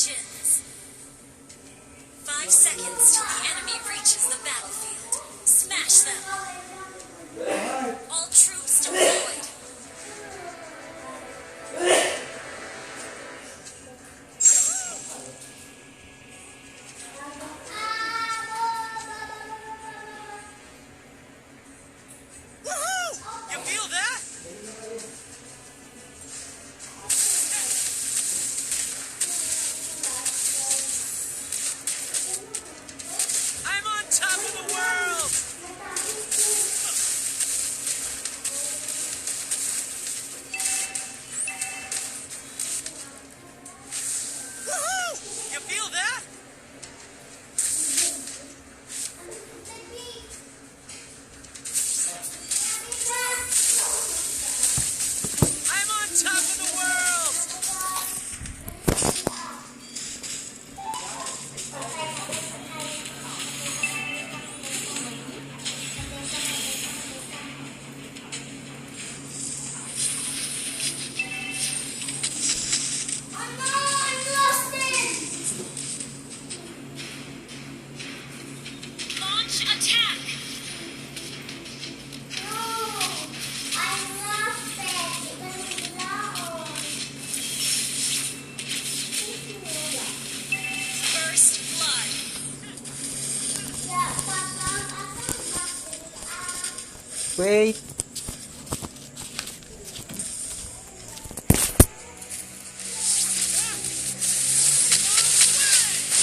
begins. 5 seconds till the enemy reaches the battlefield. Smash them. All troops deployed. Wait.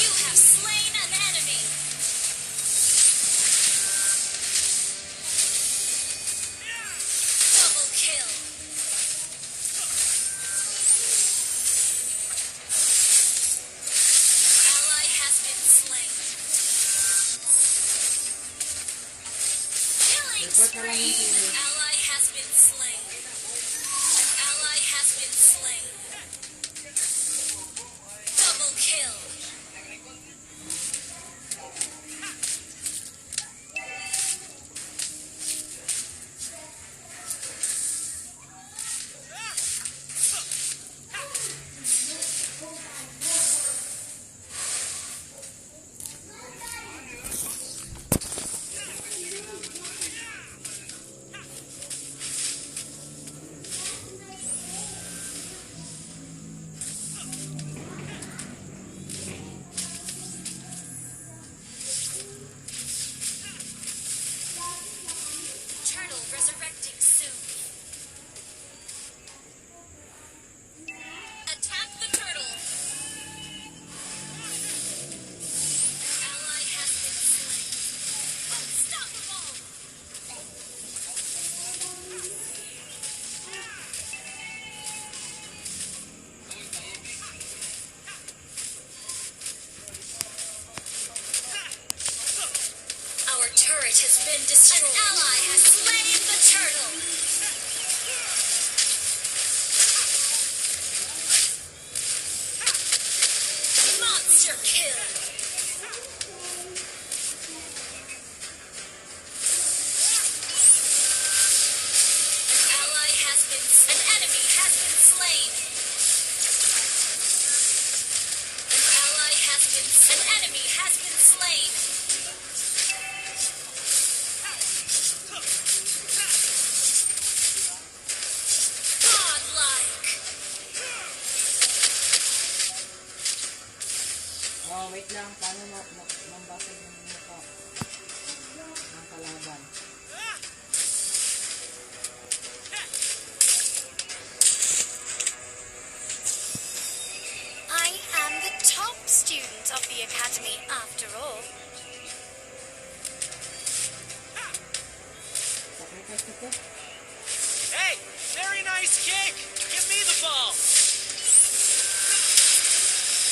You have slain an enemy. Double kill. Ally has been slain. Killing spree. An ally has been slain. An ally has been slain. Double kill. Turtle resurrecting soon. Attack the turtle. An ally has been slain. Unstoppable. Our turret has been destroyed. An ally has slain the turtle. Monster kill. An ally has been slain. An enemy has been slain. An ally has been slain. An enemy has been slain. Godlike. Oh, wait lang. Paano mambasag ng mukha ng kalaban? I am the top student of the academy after all. Sacrifice ito? Hey, very nice kick. Give me the ball.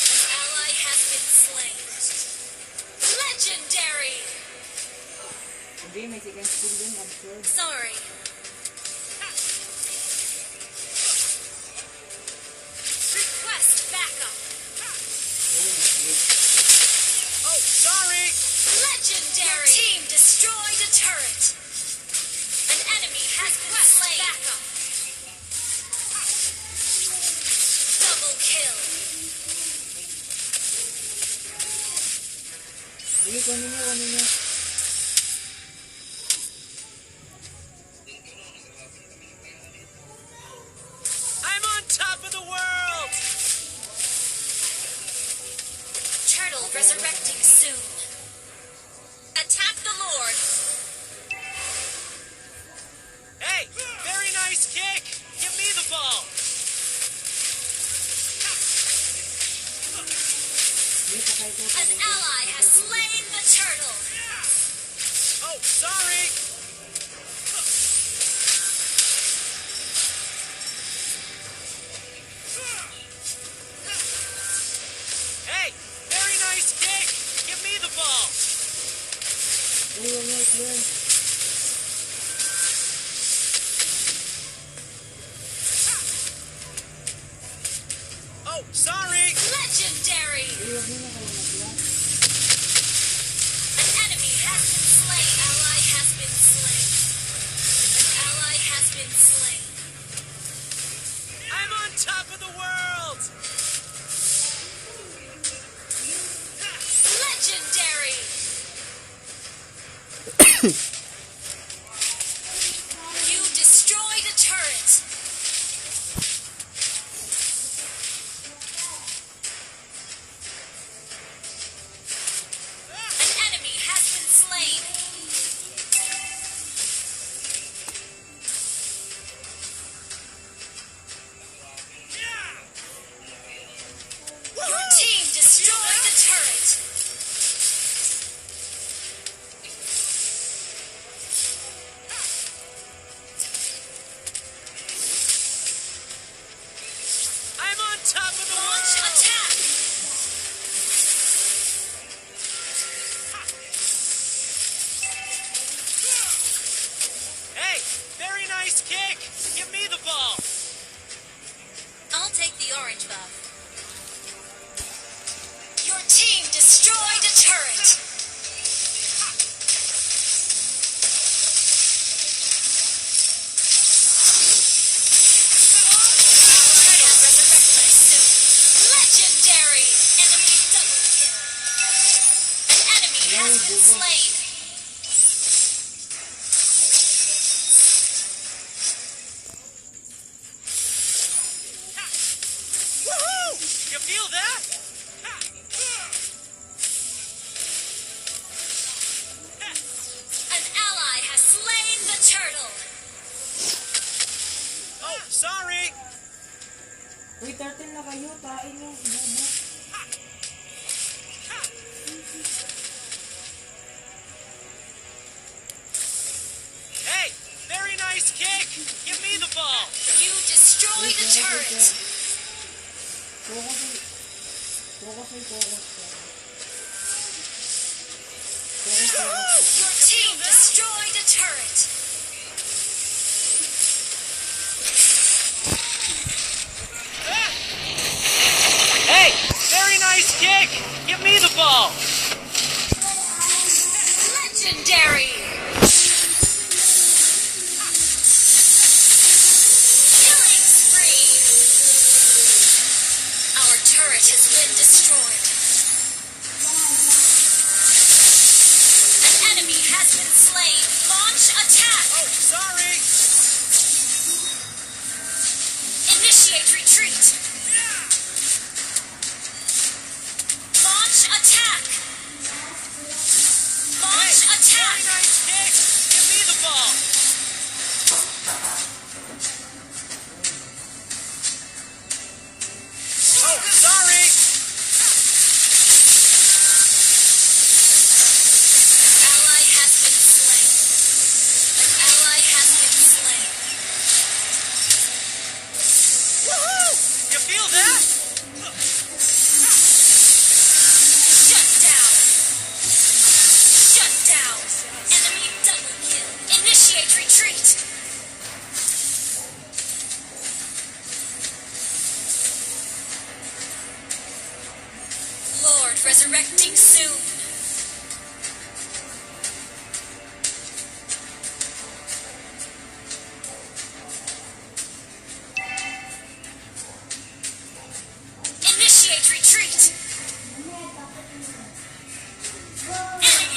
An ally has been slain. Legendary. Hindi, may second skill din. Absurd. Sorry. Request backup. Oh, sorry. Legendary. Your team destroyed a turret. An enemy has been slain. Backup. Double kill. kunin niyo. I'm on top of the world! Turtle resurrecting soon. Attack the Lord. Hey, very nice kick! Give me the ball! Dito kayo po. An ally has slain the turtle. Oh, sorry! Hey, very nice kick! Give me the ball! Ayun niyo, clear. Oh, sorry! Legendary. Huwag niyo na kayo mag-block. An enemy has been slain. Ally has been slain. An ally has been slain. I'm on top of the world! Legendary. You destroyed a turret. An enemy has been slain. Your team destroyed the turret. I'm on top of the Launch world! attack. Hey, very nice kick! Give me the ball! I'll take the orange buff. Your team destroyed a turret. Turtle resurrecting soon. Legendary. Enemy double kill. An enemy has been slain. Woohoo! You feel that? An ally has slain the turtle. Oh, sorry! Uy, 13 na kayo. Tain niyo. Bobo. Hey, very nice kick! Give me the ball! You destroyed a turret. Focus. Focus. Your team destroyed a turret. Hey, very nice kick! Give me the ball! Legendary. Killing spree. Our turret has been destroyed. An enemy has been slain. Launch attack. Oh, sorry! Initiate retreat. Launch attack. Launch attack. Very nice kick! Give me the ball! Oh, sorry! Ally has been slain. An ally has been slain. Woohoo! You feel that? Shut down. Shut down. Enemy double kill. Initiate retreat. Lord resurrecting soon. Initiate retreat. Enemy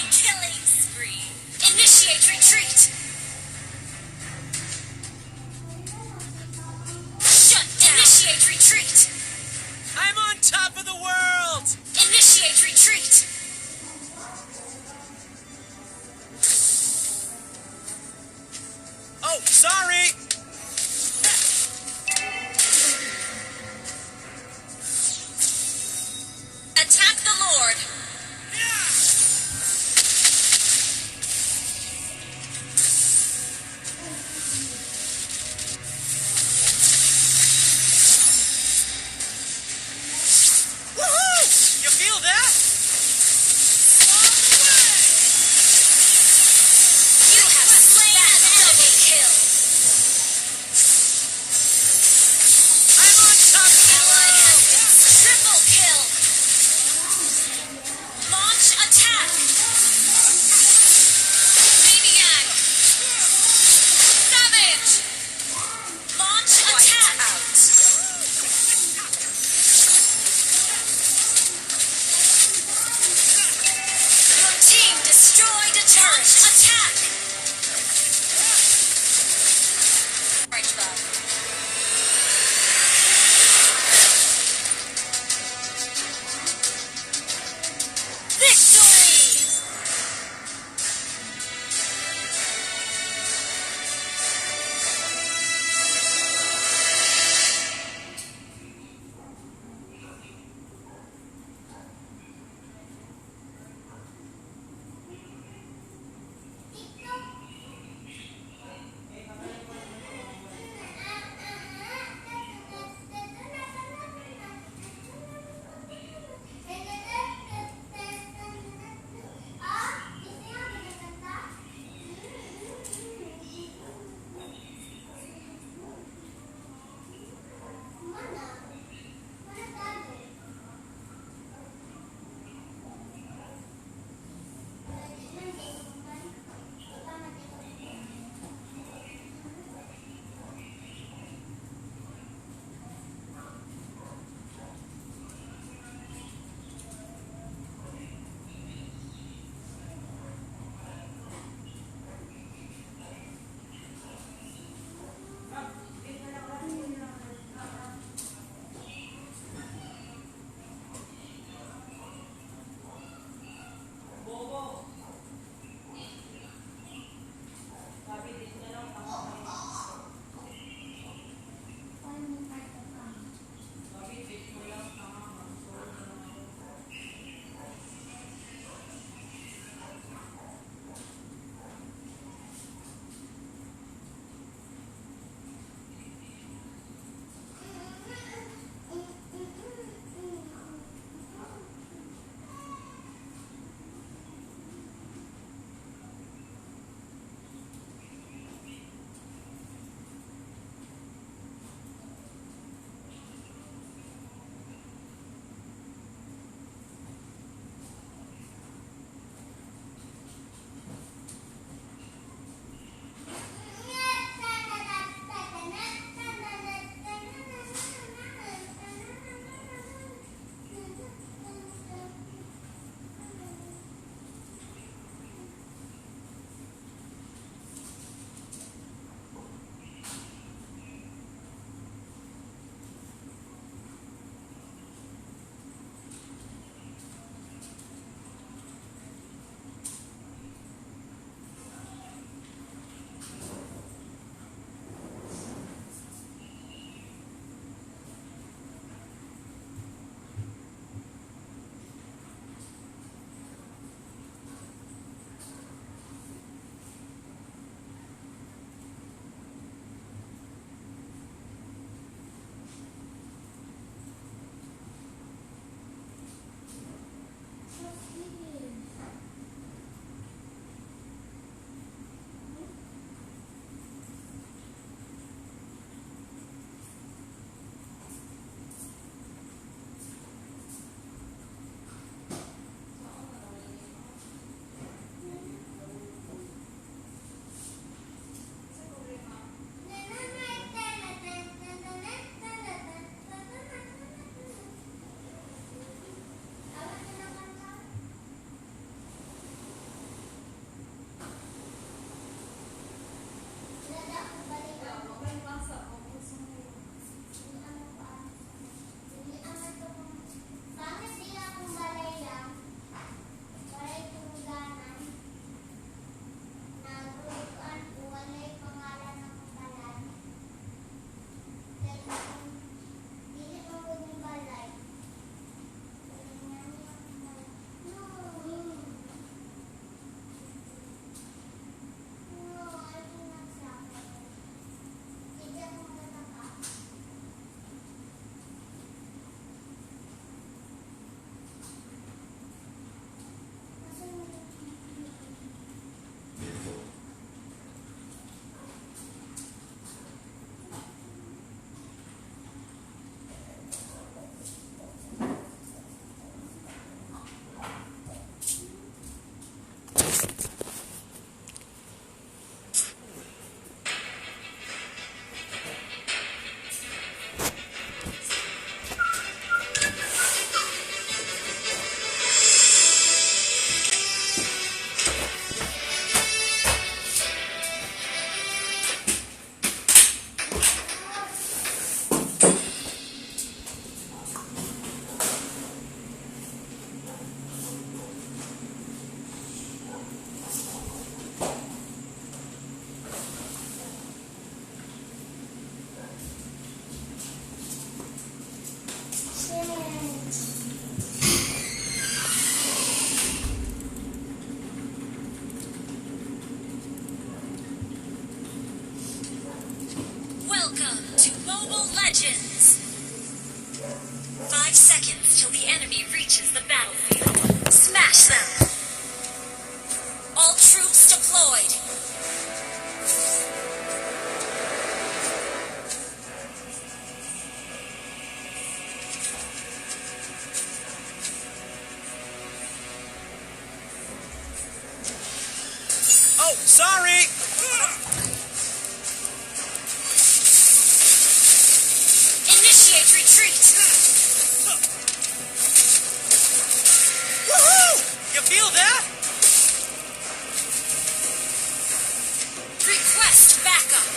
enemy reaches the battlefield, smash them! All troops deployed! Oh, sorry! Initiate retreat! Woohoo! You feel that? Request backup!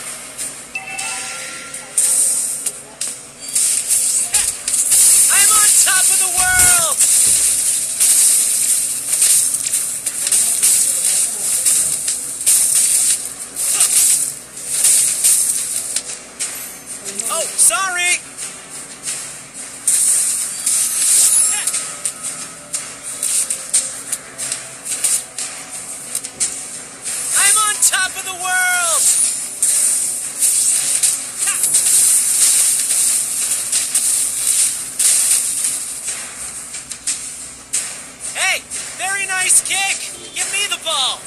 I'm on top of the world! Oh, sorry! I'm on top of the world! Hey, very nice kick! Give me the ball!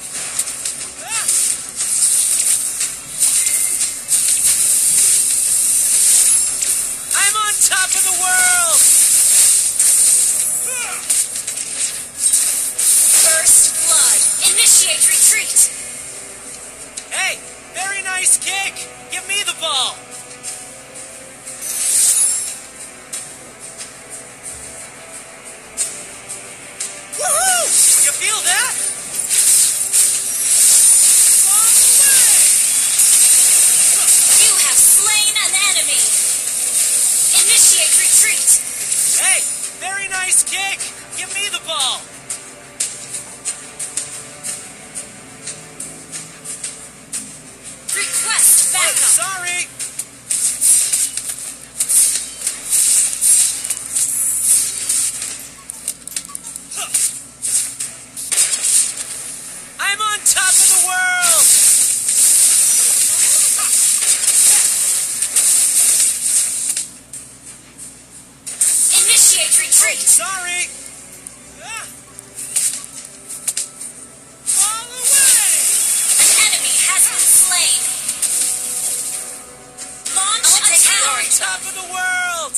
I'm on top of the world! First blood! Initiate retreat! Hey, very nice kick! Give me the ball! Woohoo! You feel that? Ball away! You have slain an enemy! Initiate retreat! Hey, very nice kick! Give me the ball! Request Oh, backup! sorry! I'm on top of the world! Initiate retreat! Sorry! Fall away! An enemy has been slain! Launch I'm on attack! top of the world!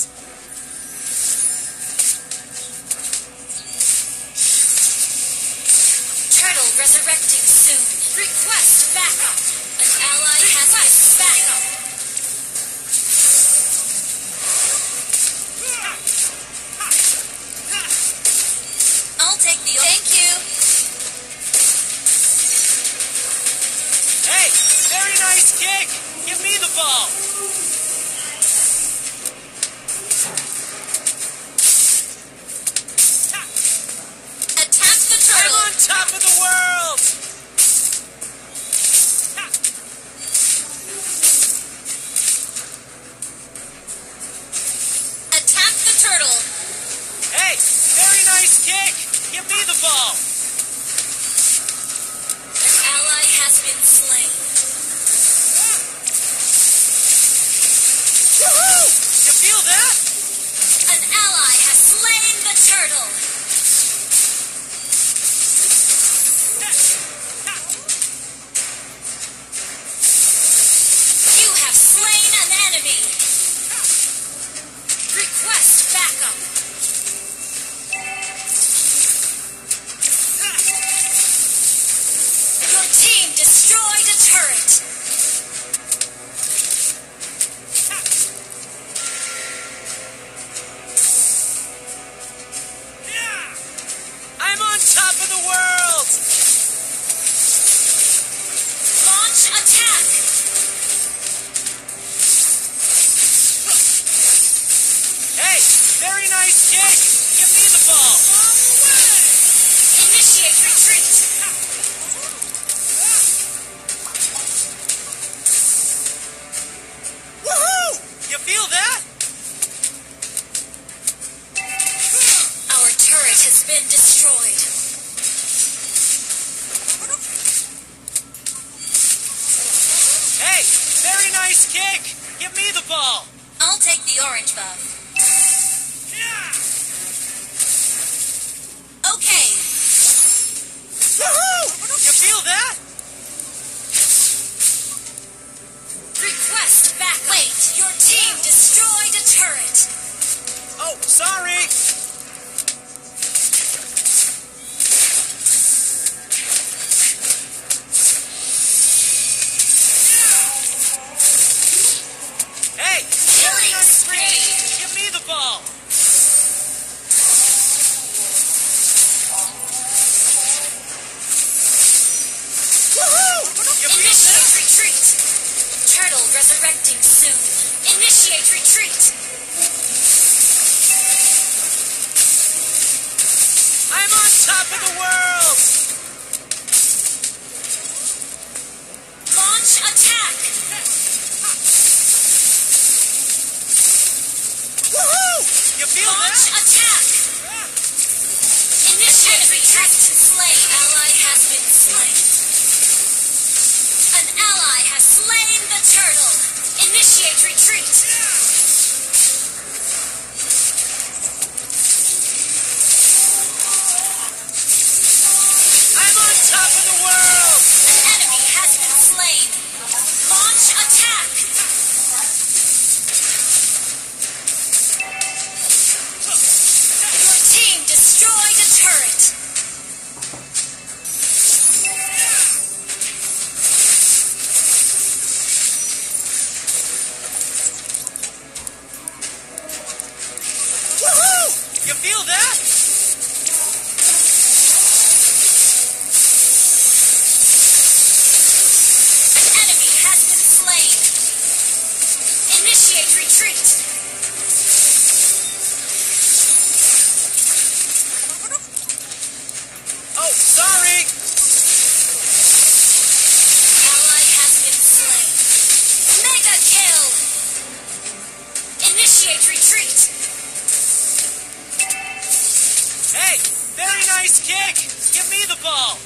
Turtle resurrecting soon. Request backup. An ally has been backup. I'll take the. Thank you. Hey, very nice kick! Give me the ball! Attack the I'm turtle. on top of the world! Attack the turtle. Hey, very nice kick! Give me the ball! An ally has been slain. Woohoo! You feel that? An ally has slain the turtle. You have slain an enemy. Request backup. Your team destroyed a turret. I'm on top of the world! Launch attack. Hey, very nice kick! Give me the ball! Initiate retreat. Woohoo! You feel that? Our turret has been destroyed. Hey, very nice kick! Give me the ball! I'll take the orange buff. Oh, sorry! Hey! Killing spree. Give me the ball! Woohoo! You feel Initiate that? retreat. Turtle resurrecting soon. Initiate retreat. I'm on top of the world! Launch attack. Woohoo! You feel Launch that? attack. Initiate retreat. Slain. Ally has been slain. An ally has slain the turtle. Initiate retreat. I'm on top of the world! An enemy has been slain. Launch attack. Your team destroyed a turret. Woohoo! You feel that? An enemy has been slain. Initiate retreat. Oh, sorry! Ally has been slain. Mega kill. Initiate retreat. Hey! Very nice kick! Give me the ball!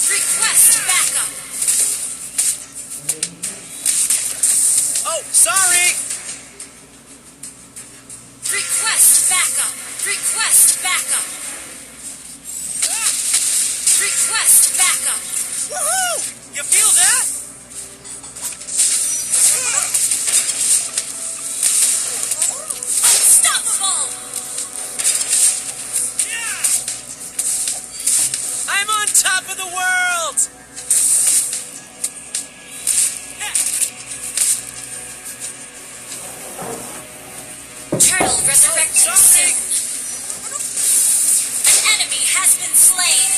Request backup. Oh, sorry! Request backup. Request backup. Request backup. Woohoo! You feel that? Unstoppable. I'm on top of the world! Turtle resurrecting sorry. soon. An enemy has been slain.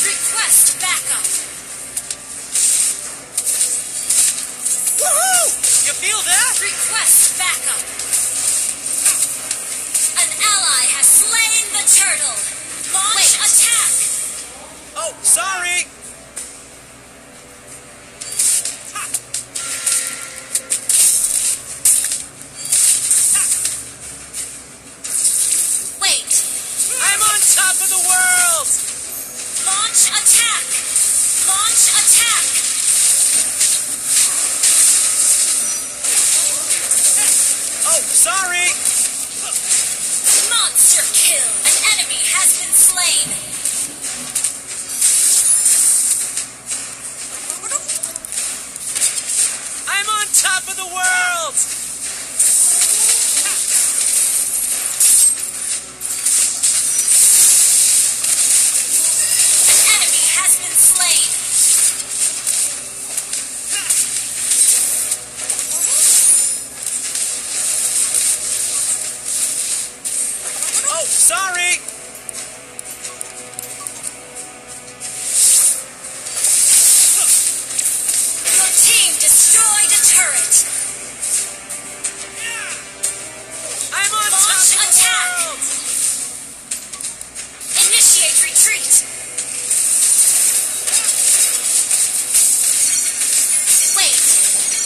Request backup. Woohoo! You feel that? Request backup. An ally has slain the turtle. Launch attack. Oh, sorry! Wait. I'm on top of the world! Launch attack. Launch attack. Oh, sorry! Monster kill. An enemy has been slain. I'm on top of the world! An enemy has been slain. Oh, sorry! Your team destroyed a turret. I'm on Launch top of the attack. world! Initiate retreat. Wait.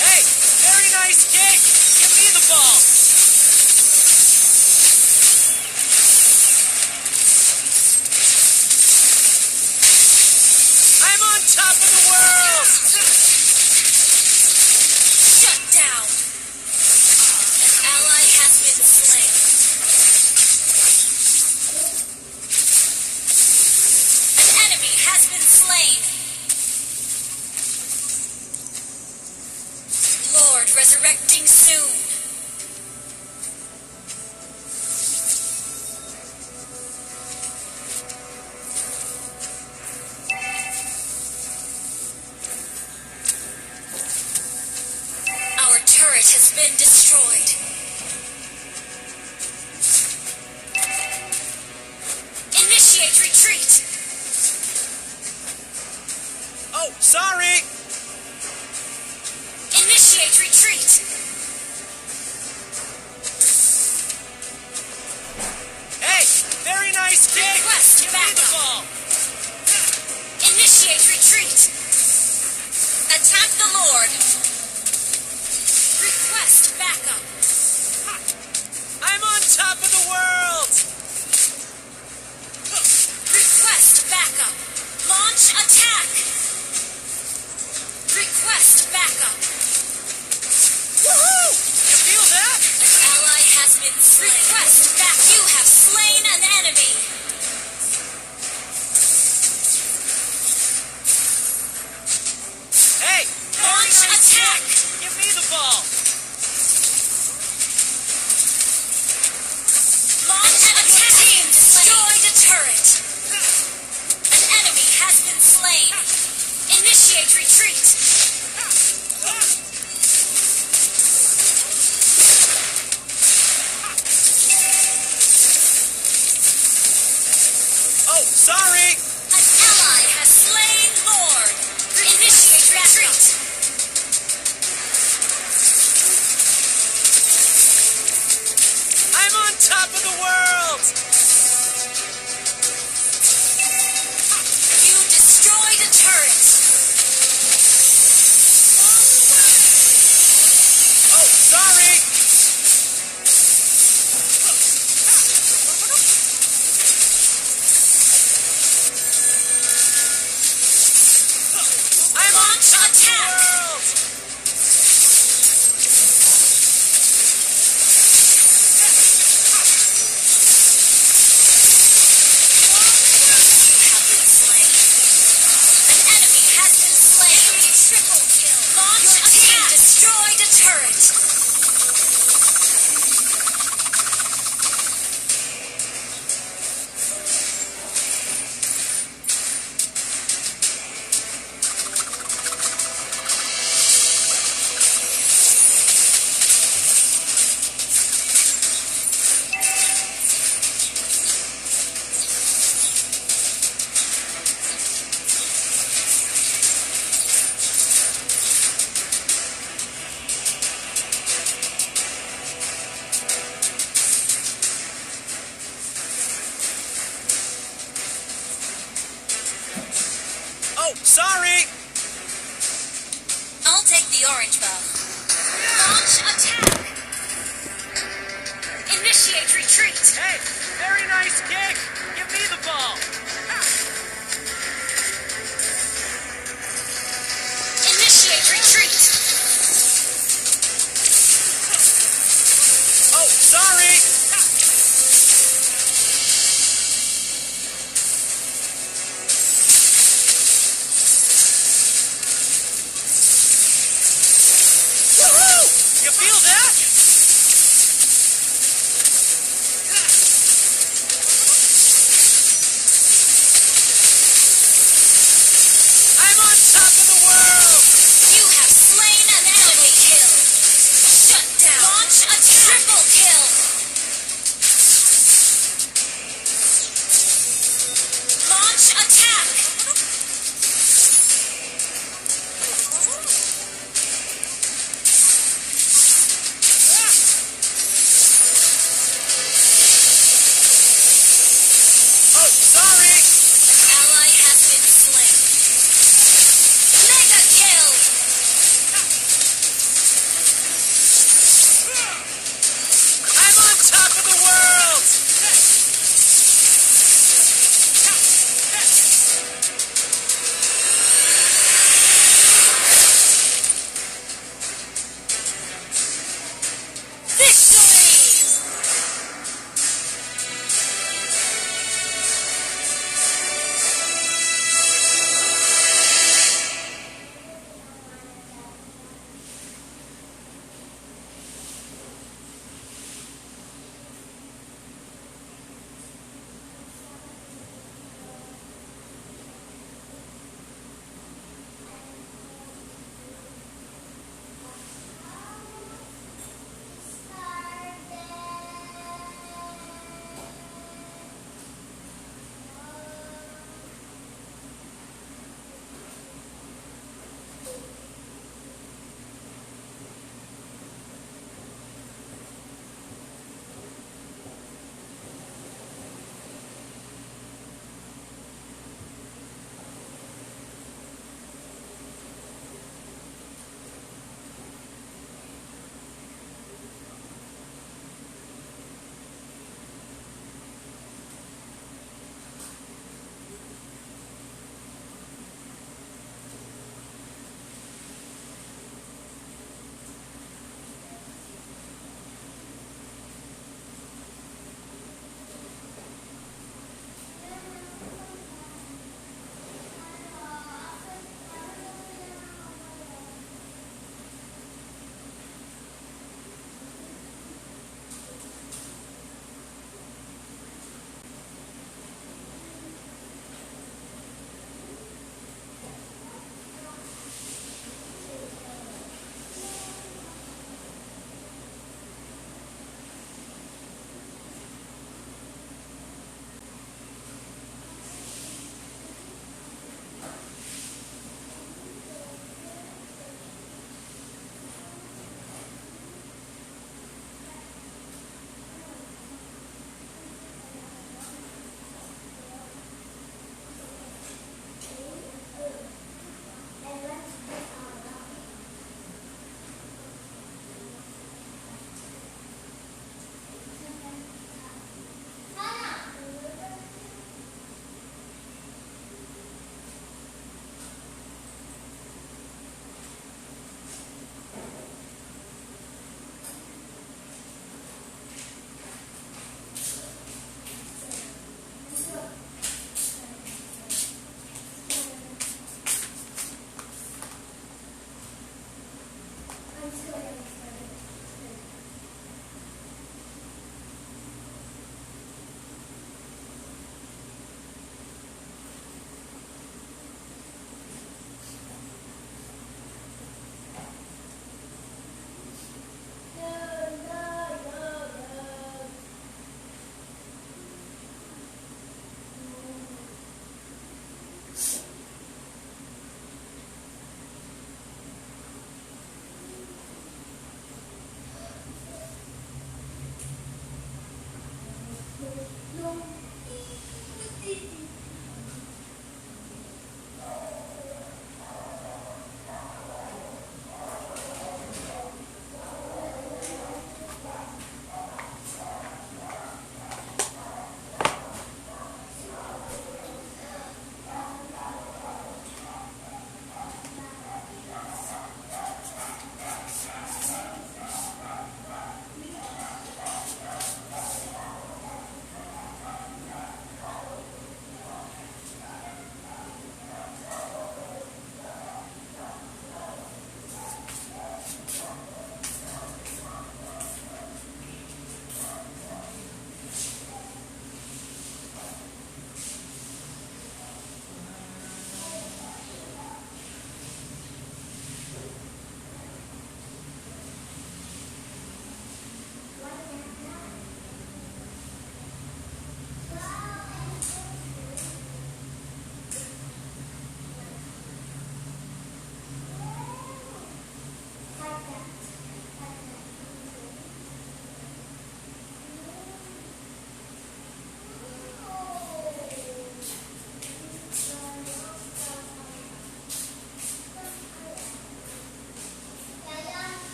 Hey! Very nice kick! Give me the ball! I'm on top of the world! Shut Resurrecting soon. Our turret has been destroyed. Initiate retreat. Oh, sorry! Initiate retreat. Hey, very nice kick! Request Give me the backup. ball! Initiate retreat. Attack the Lord. Request backup. I'm on top of the world! Request backup. Launch attack. Request backup. Woohoo! You feel that? An ally has been slain. Request back. You have slain an enemy. Hey, very Launch nice attack. kick! Give me the ball! Launch attack. Team destroyed a turret. An enemy has been slain. Initiate retreat. Oh, sorry! An ally has slain Lord. Initiate retreat. I'm on top of the world! You destroyed a turret. Oh, sorry! I'm on Launch top of the attack. world! You have been slain. An enemy has been slain. Triple kill. Launch Your team destroyed a turret. Oh, sorry! I'll take the orange buff. Launch attack. Initiate retreat. Hey, very nice kick! Give me the ball! Initiate retreat. Oh, sorry! Woohoo! You feel that?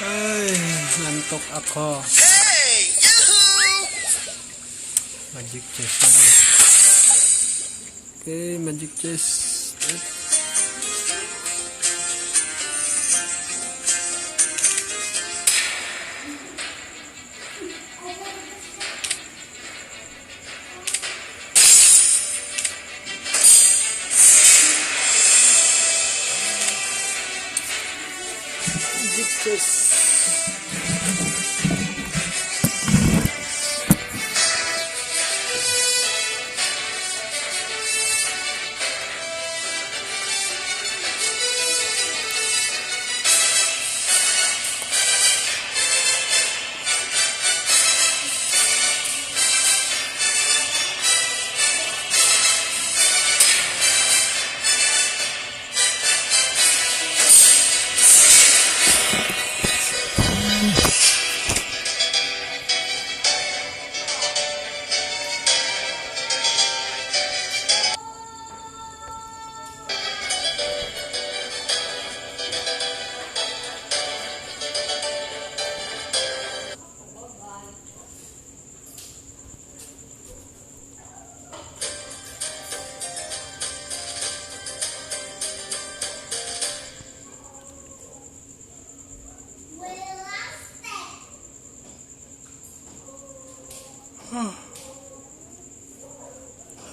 Ay, nantok ako. Hey! Yahoo! Magic chest na lang. Okay, magic chest. Magic chest.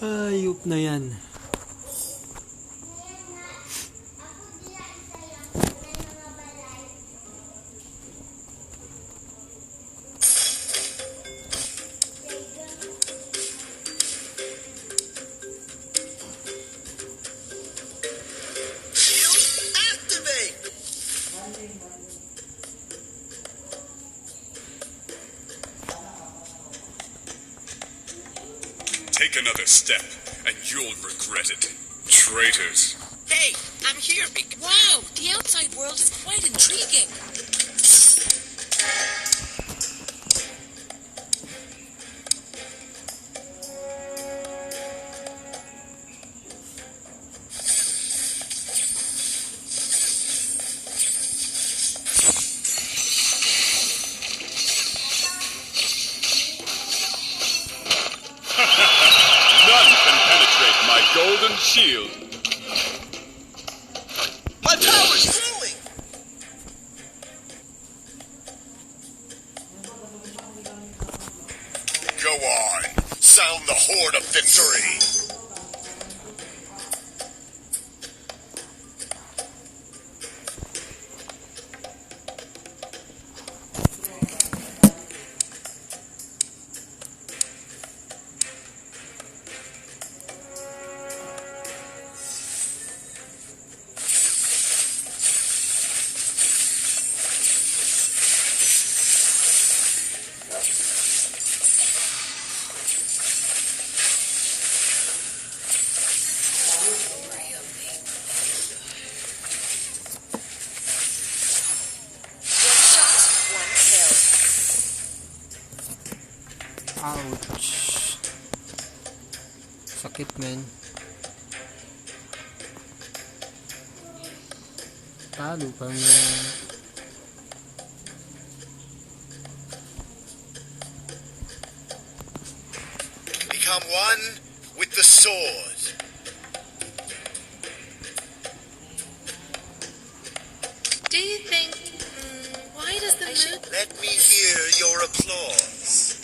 Hayop na yan. Shield activate! Take another step, and you'll regret it. Traitors. Hey, I'm here because... Wow, the outside world is quite intriguing. None can penetrate my golden shield. My power's growing! Go on. Sound the horn of victory. One shot, one kill. Ouch. Sakit, man. Talo pa nga. Become one with the sword. Do you think... why does the moon... Let me hear your applause.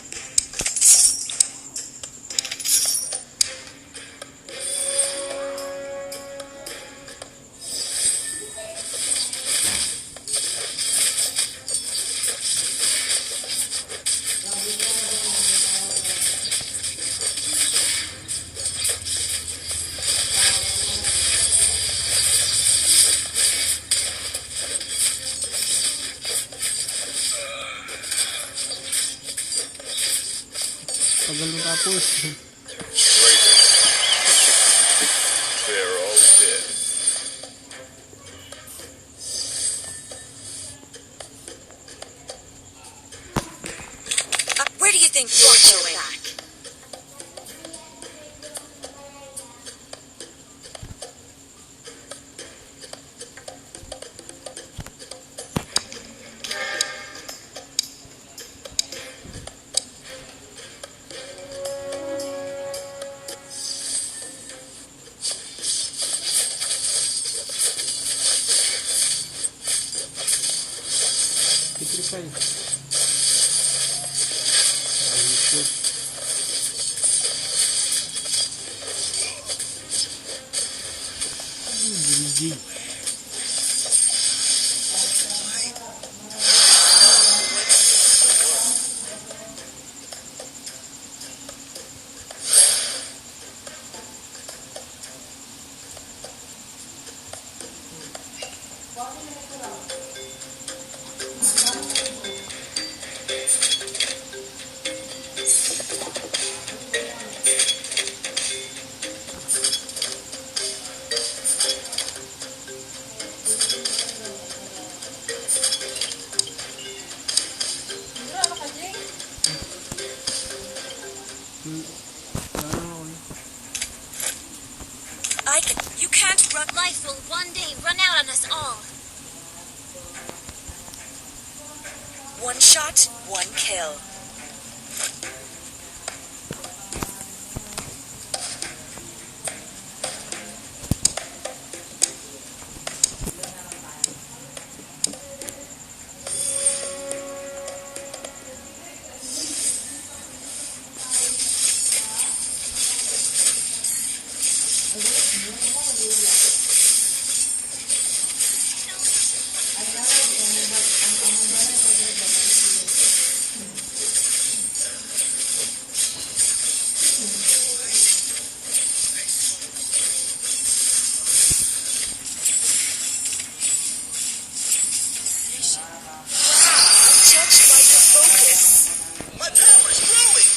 Tagal mo tapos. Traitors. They're all dead. where do you think you're going? Petrify. Oh, shit. GG. Ano ka, Jay? You can't run. Life will one day run out on us all. One shot, one kill. Touched by your focus. My power's growing!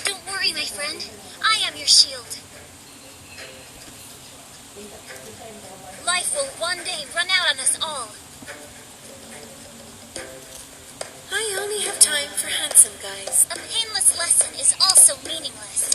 Don't worry, my friend. I am your shield. Life will one day run out on us all. I only have time for handsome guys. A painless lesson is also meaningless.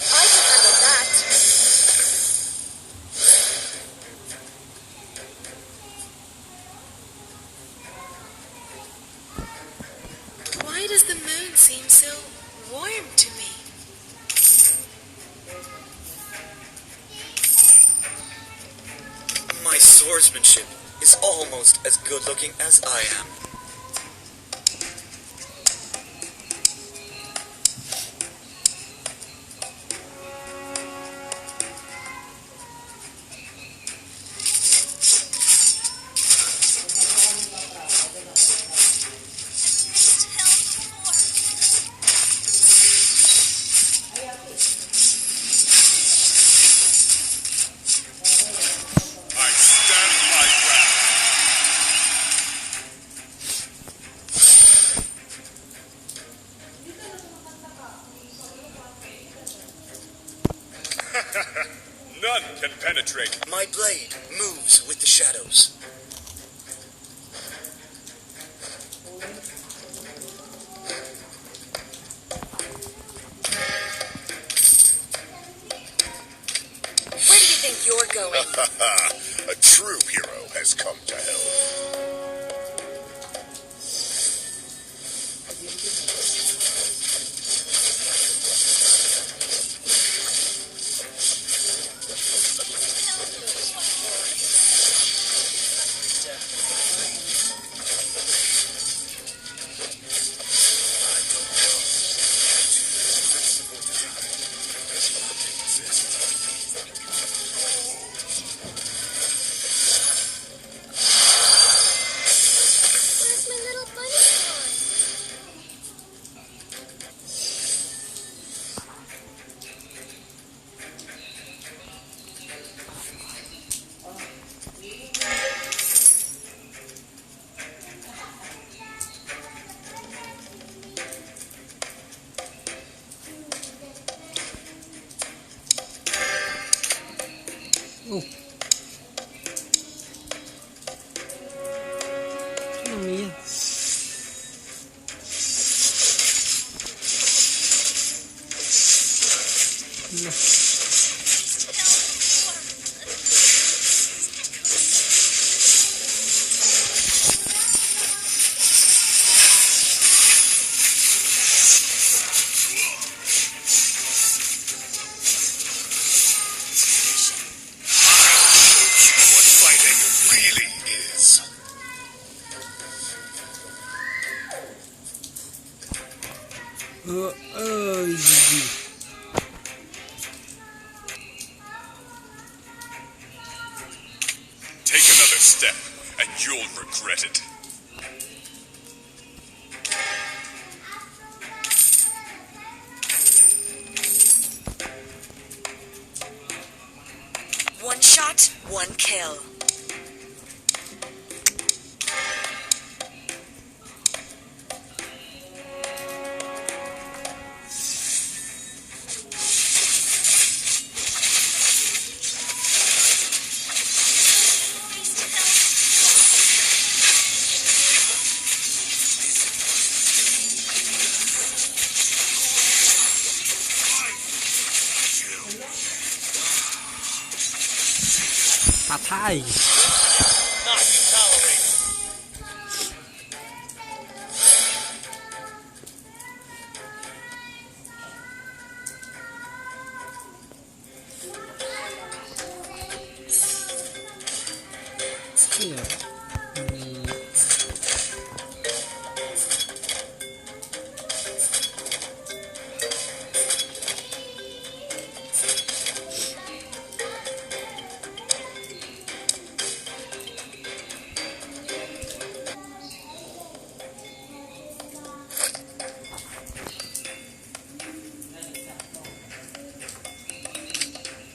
I can handle that. Why does the moon seem so warm to me? My swordsmanship is almost as good looking as I am. I stand my ground. None can penetrate. My blade moves with the shadows. Where do you think you're going? A true hero has come to help. Oh. Ano yan? Ano? What fighting really is. GG. Take another step, and you'll regret it. One shot, one kill. Patay. Not tolerated. Yeah.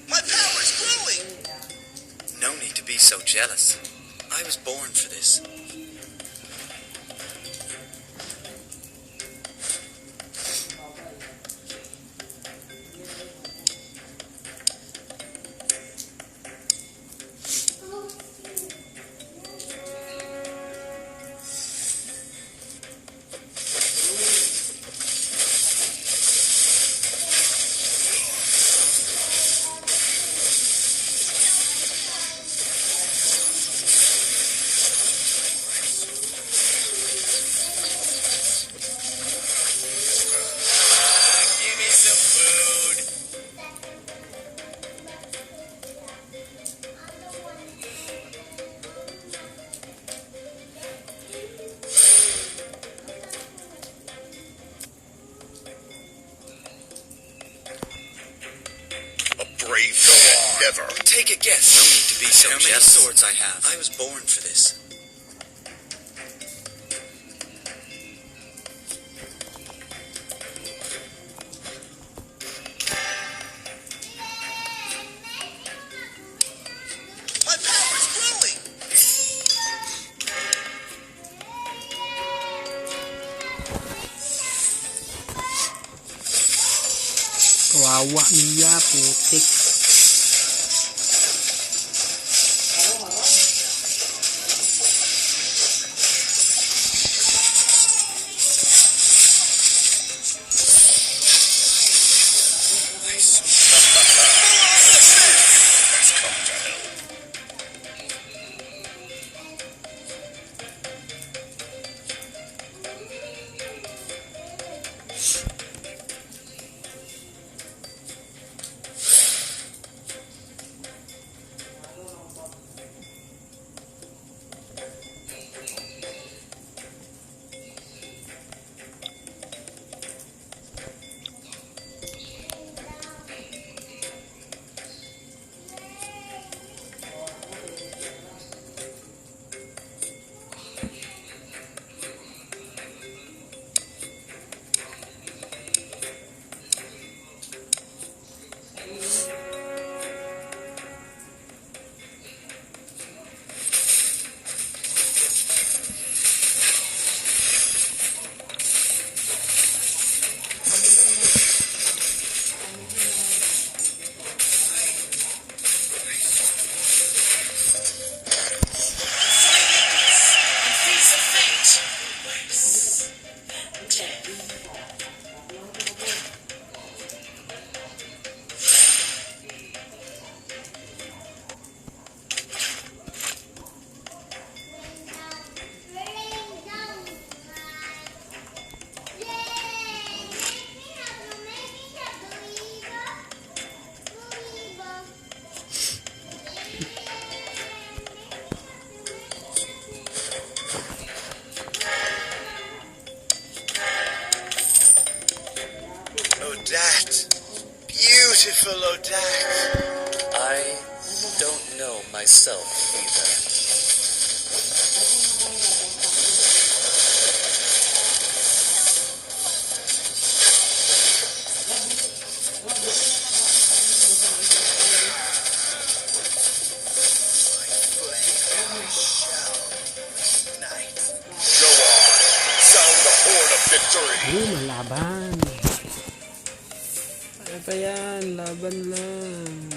My power's growing! No need to be so jealous. I was born for this. Give me some food. A brave man never. Take a guess. No need to be so jealous. How many swords I have? I was born for this. My power's growing! Kawawa niya, putik. Has come to hell. beautiful Odak. I don't know myself either. Malaban. Ano pa yan? Laban lang.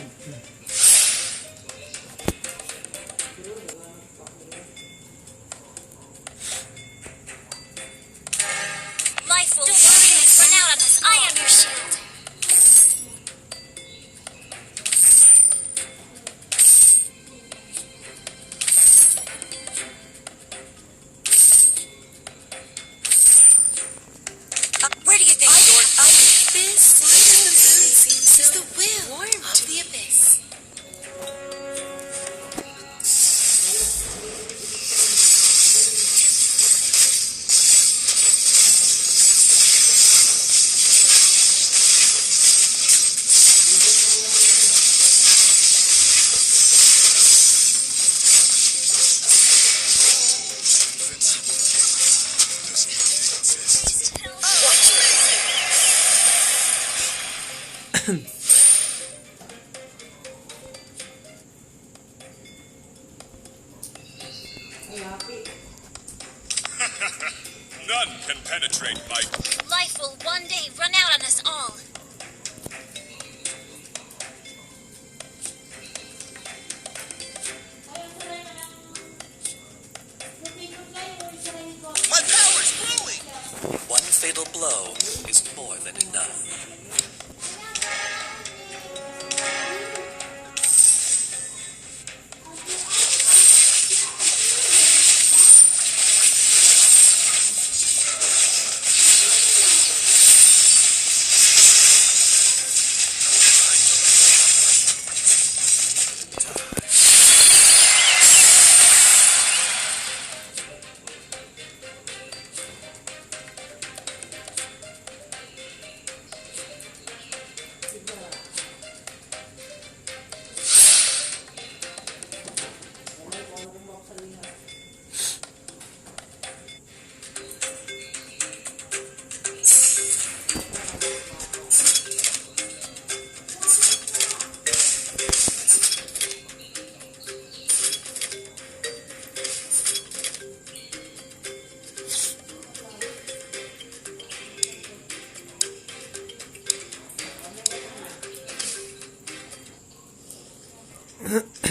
Life will run out on us. I am your shield. Where do you think you're Abyss. Why does the moon seem so the will warm of the abyss? None can penetrate my... Life will one day run out on us all. My power's growing! One fatal blow is more than enough.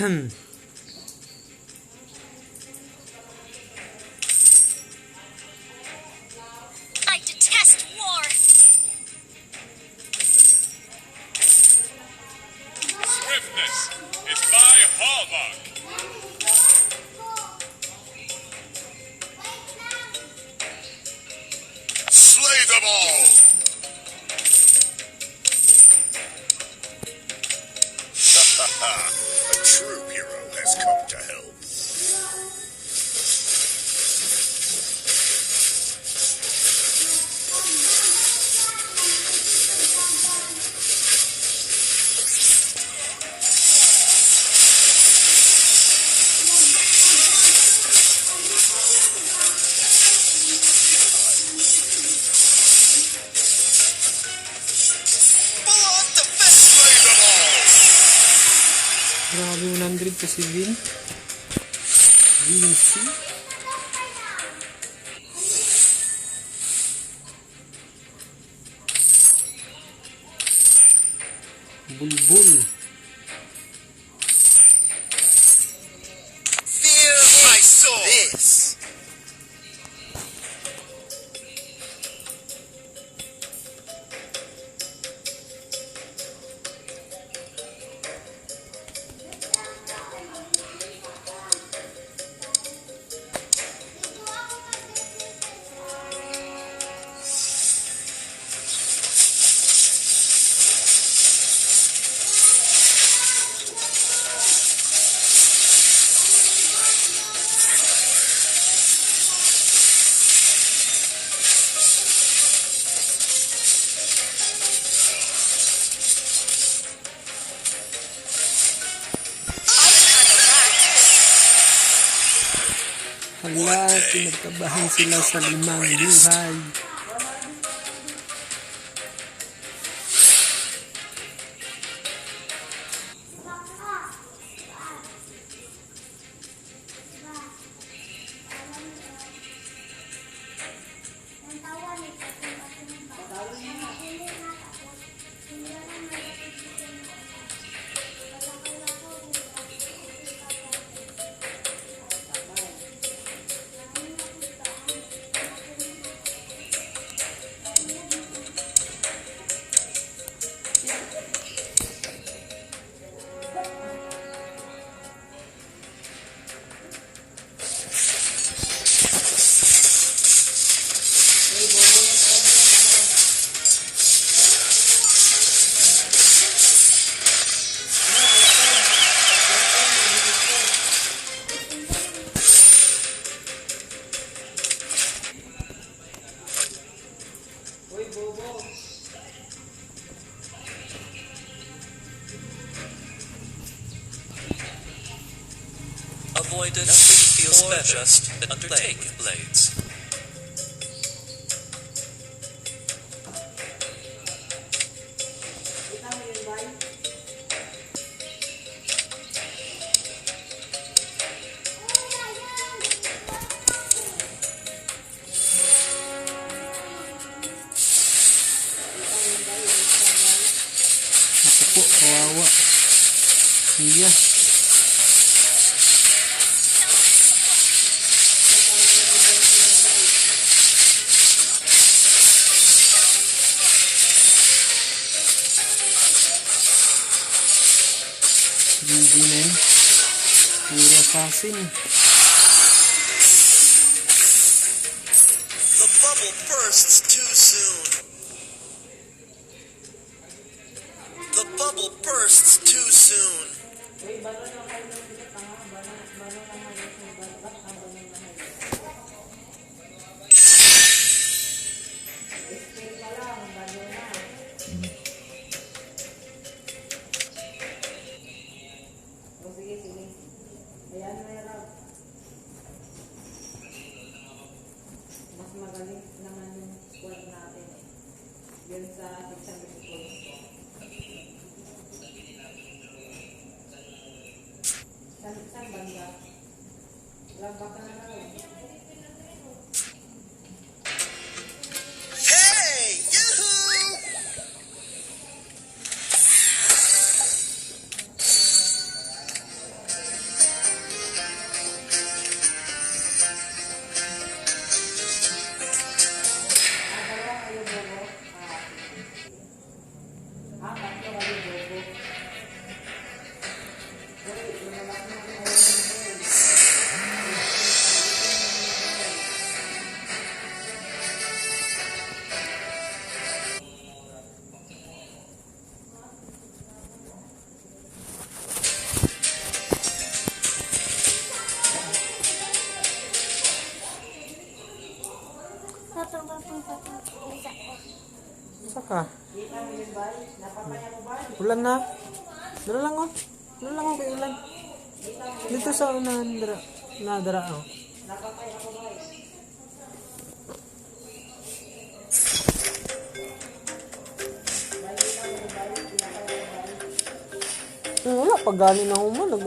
I detest war. Swiftness is my hallmark. Slay them all! A true hero has come to help. Slay them all! Grabe 100 pa si Vin. Vinci. Bulbul. Fear my soul! This! Hala, pinagkabahan sila sa limang buhay. Avoidance feels better just undertake blades. Ako po, kawawa. Iya. GG na yun. Puro assassin. The bubble bursts too soon. The bubble bursts too soon. Ayan, meron. Mas magaling naman yung squad natin. Yun sa 600 points ko. Saan banda? Lamba ka na lang. Hey! Yoo-hoo! Saka. Ulan na. Dala lang oh. Dala lang oh kay ulan. Dito sa unahan nadara oh. Wala pag galing na human nag.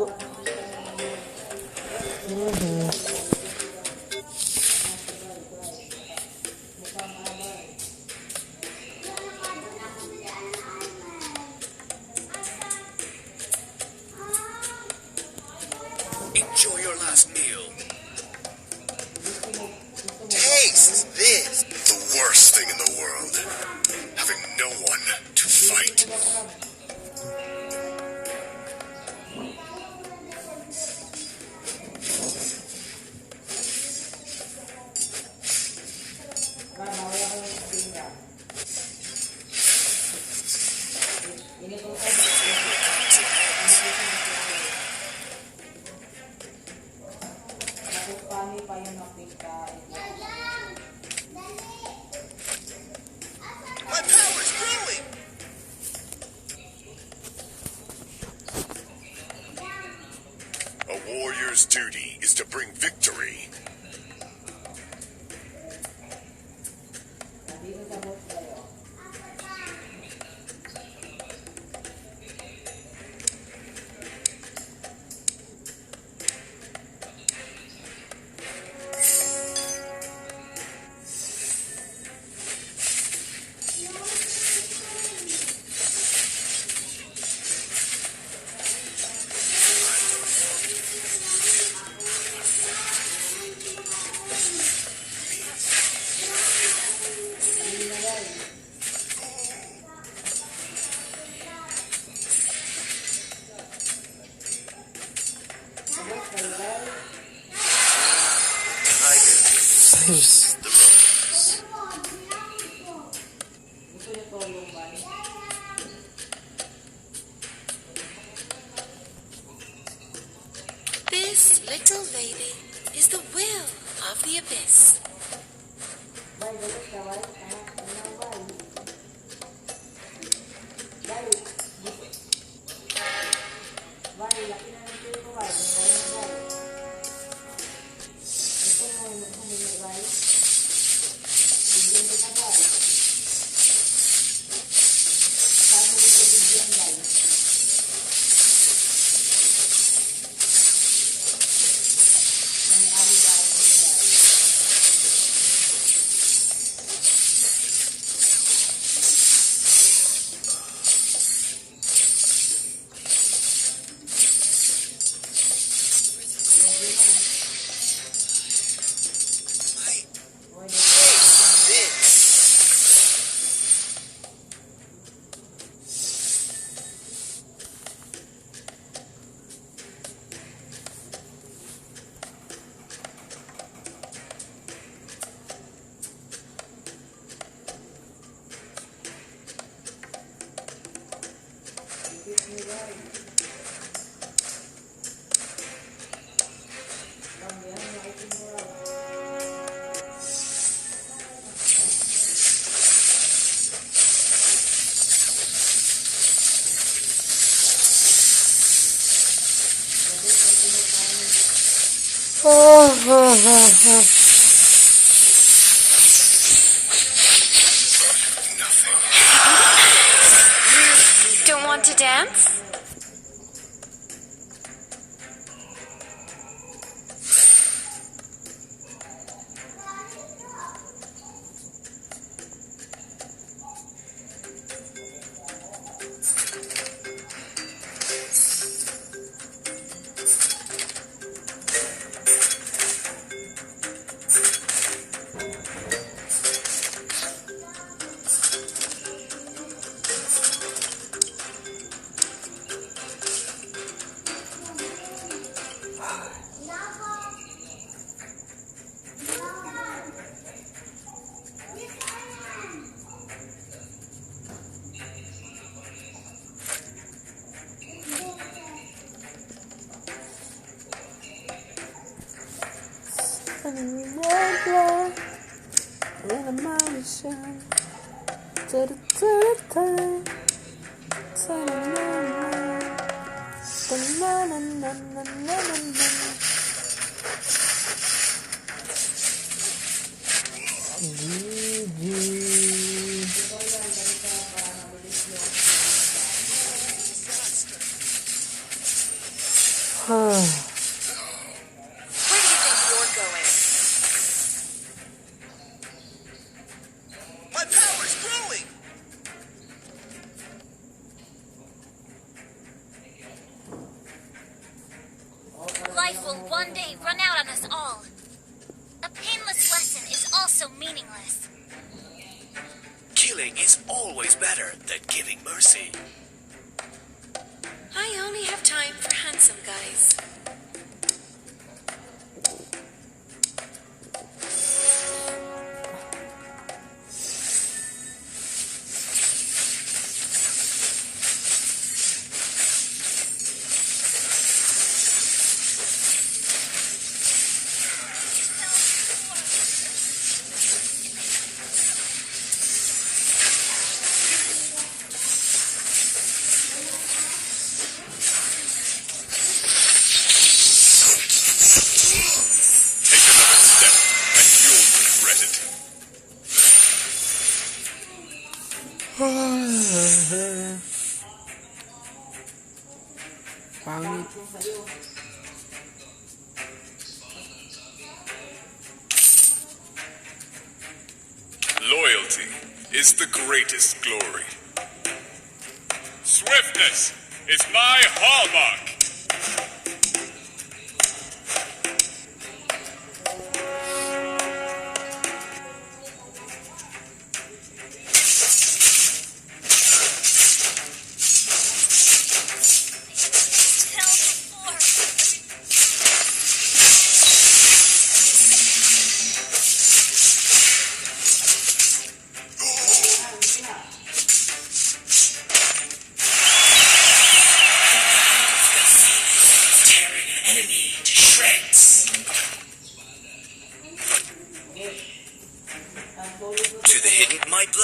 Enjoy your last meal. Taste this. The worst thing in the world. Having no one to fight. My power's growing. A warrior's duty is to bring victory, Life's the rose. Gusto niyo to yung bali. This little baby is the will of the abyss. Bye, galit ka, bye. Ano, bye. Bye. Bye, laki na ng tiyo ko, bye. Bye na, bye. Gusto mo humingi, bye. Bigyan kita, bye. Saan mo gusto bigyan, bye? Kami-kami, bye. Don't want to dance? Where do you think you're going? My power's growing! Life will one day run out on us all. A painless lesson is also meaningless. Killing is always better than giving mercy. I only have time for handsome guys. Take another step, and you'll regret it. Pangit. Loyalty is the greatest glory. Swiftness is my hallmark. Tell before.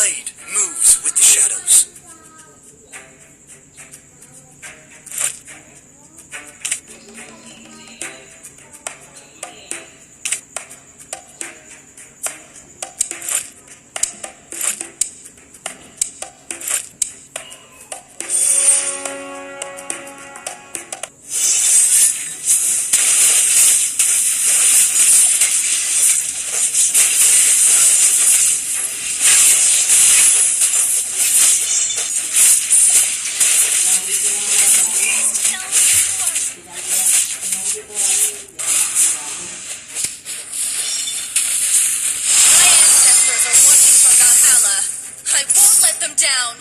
blade moves with the shadows. My ancestors are watching from Valhalla. I won't let them down.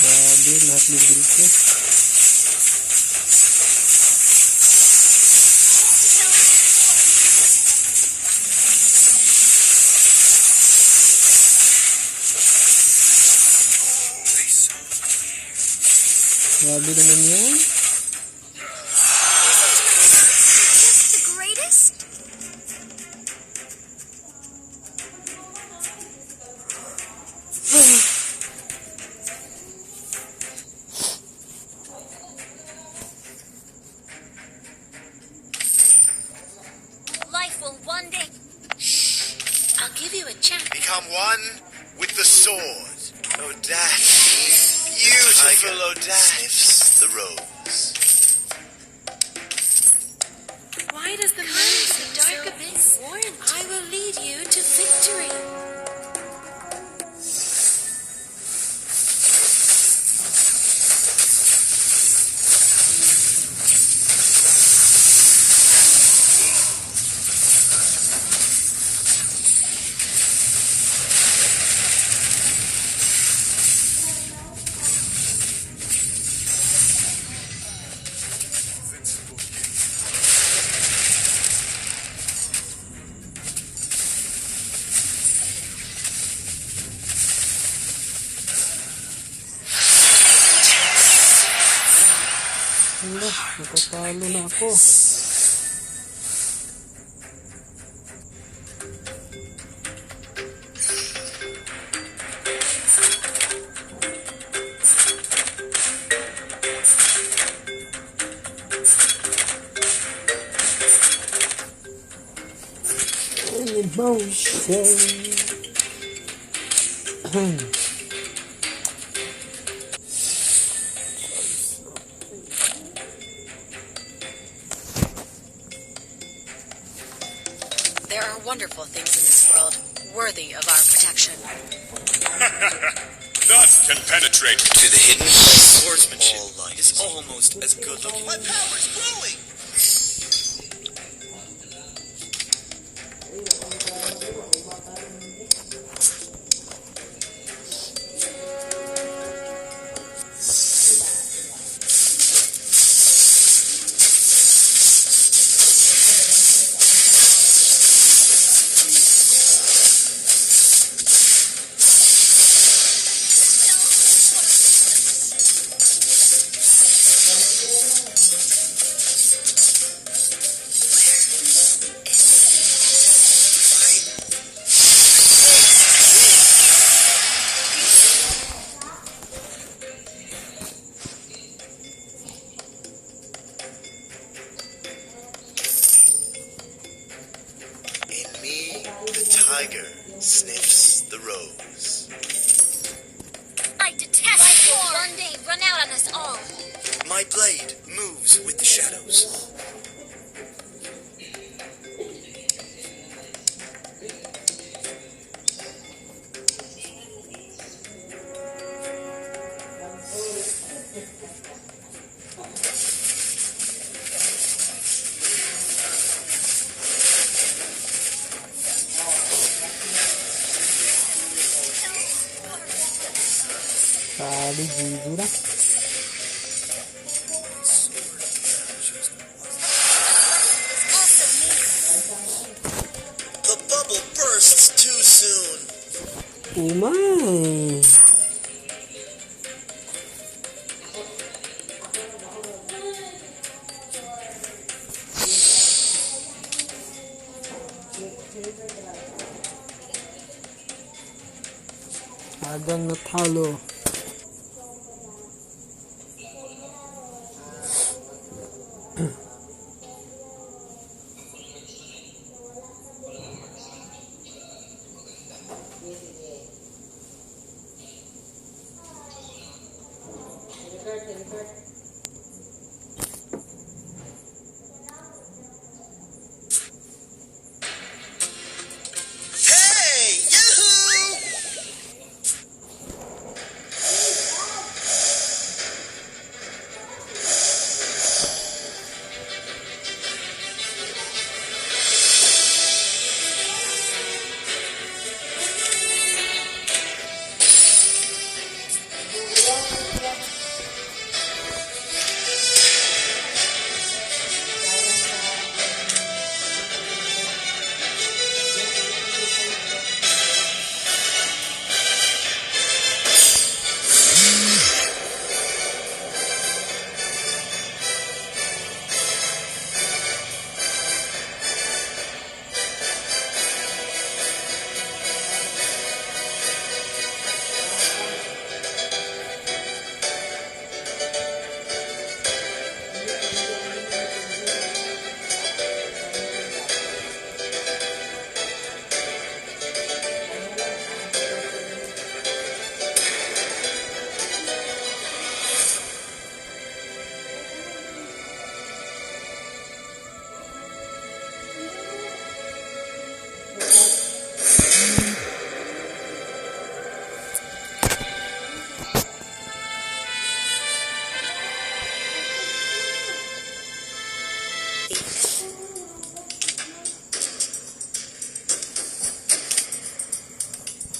Grabe, lahat bibili ko. Grabe naman yan. Just the greatest? Life will one day. I'll give you a chance. Become one with the sword. Odash. Beautiful Odash. Sniffs the rose. Why does the moon seem dark abyss? I will lead you to victory. Hala, nakatalo na ako. Emotion. There are wonderful things in this world, worthy of our protection. None can penetrate. To the hidden swordsmanship. All life is almost as good looking. My power's growing. Tiger sniffs the rose. I detest war. One day run out on us all. My blade moves with the shadows. Bali, Jigo na. Also The bubble bursts too soon. Oh my! Agang natalo. Hey! Yahoo!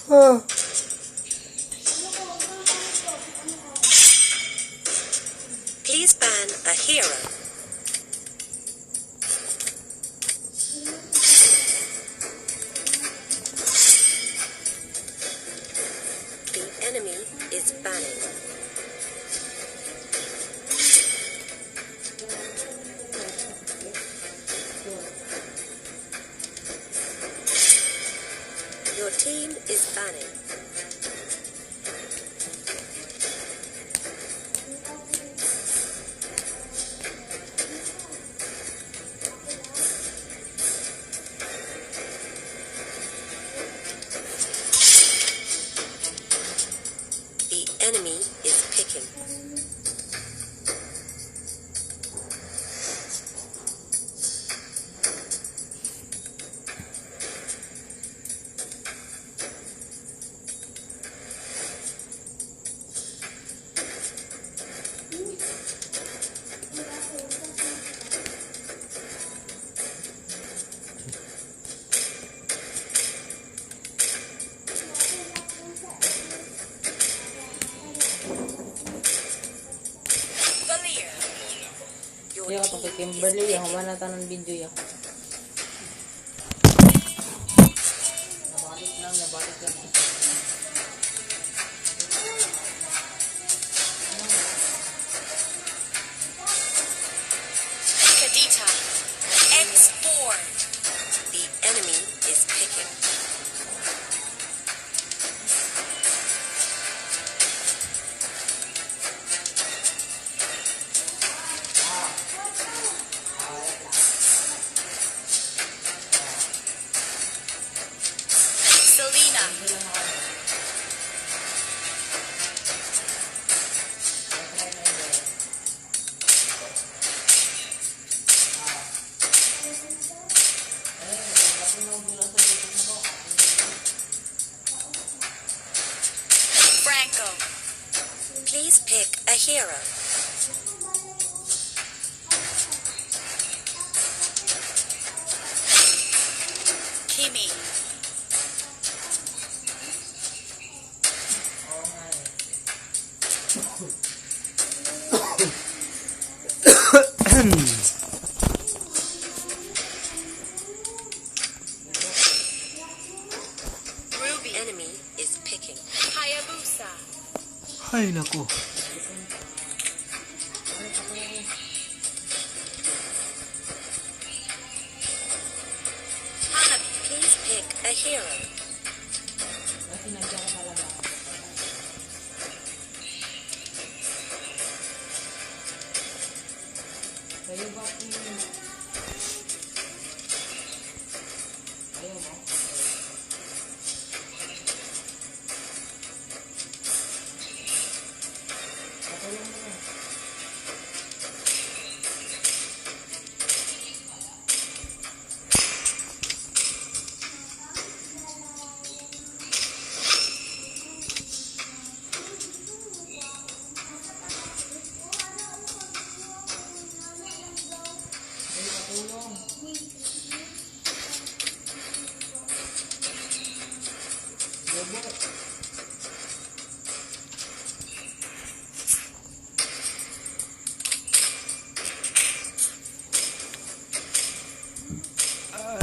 Ah. Please ban a hero. The enemy is banning. Your team is banning. The enemy is picking. Valir. Your Hindi ako team kay Kimberly, yung humana ng video yan. Nabalik lang. Kadita. X4. The enemy is picking. Selena. Franco. Please pick a hero. Kimi. hero. Kasi nandiyan ka talaga. Kayo ba ayaw mo? Patulong mo na.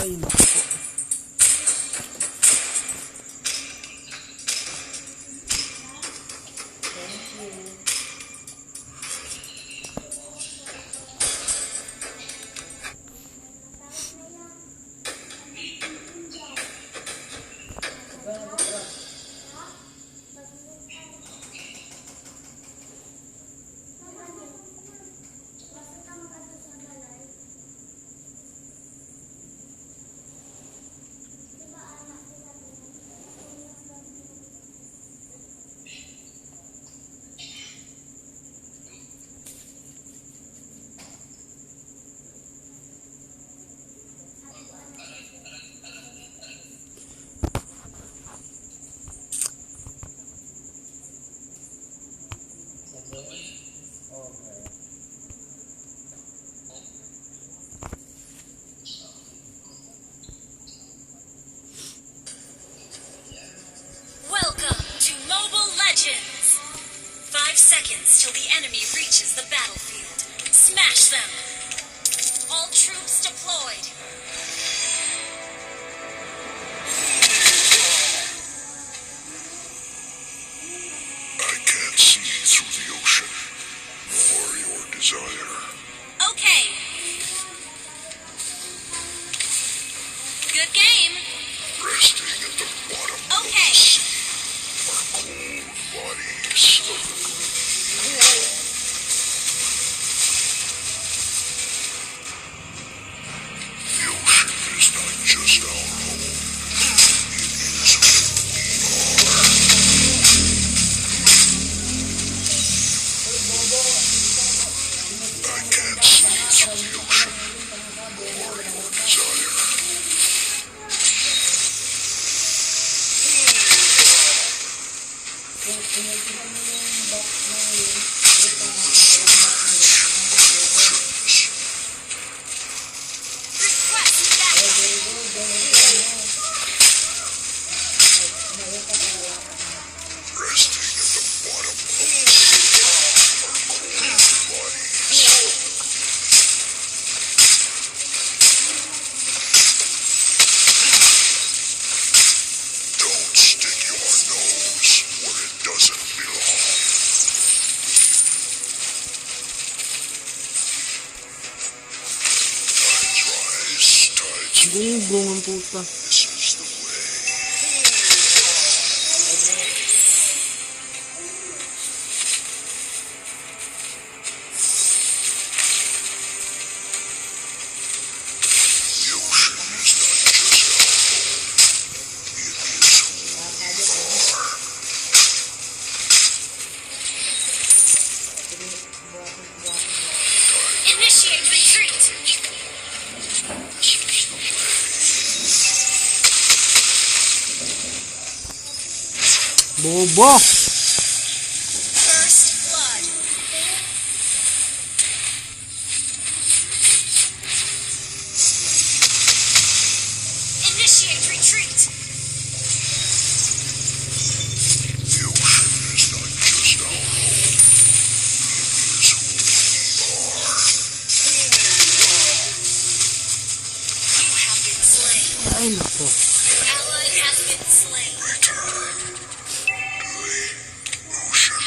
Ay, naku. Welcome to Mobile Legends! 5 seconds till the enemy reaches the battlefield. Smash them! All troops deployed. I can't see through the ocean, nor your desire. Okay. Good game. Resting at the bottom Okay. of the sea are cold bodies. The ocean is not just our home. It is who we are. I can't see through the ocean, nor your desire. Request backup. Resting at the bottom of the sea are cold bodies. Don't stick your nose where it doesn't belong. Tides rise, tides fall. Hindi yung bungang puta. This is the way. The ocean is not just our home. It is who we are. Initiate retreat. This is the way. Bobo! First blood. Initiate retreat. The ocean is not just our home. It is who we are. You have been slain. Ay, naku. Ally has been slain. Return to the ocean.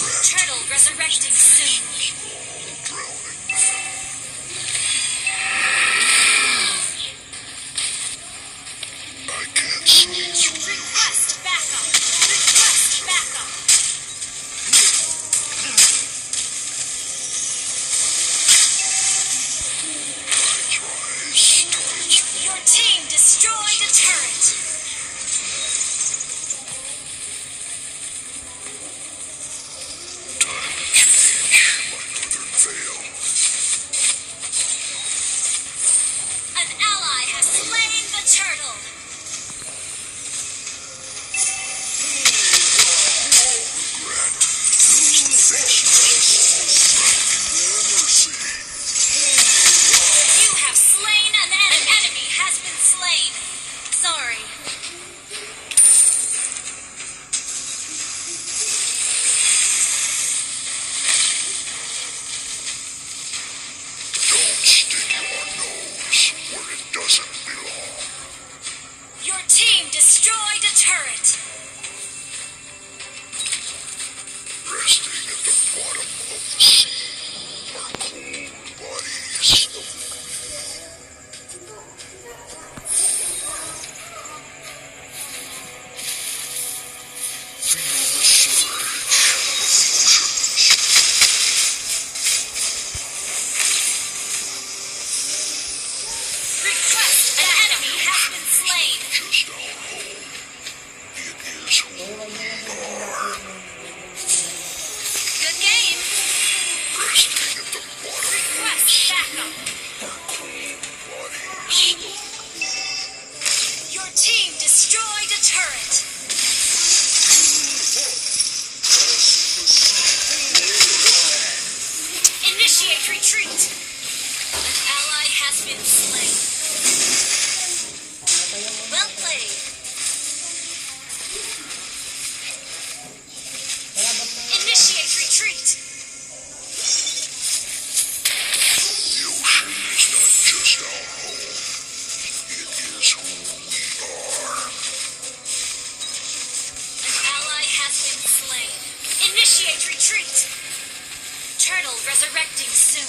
Rest Turtle resurrecting soon. all drowning men. Initiate retreat. Turtle resurrecting soon.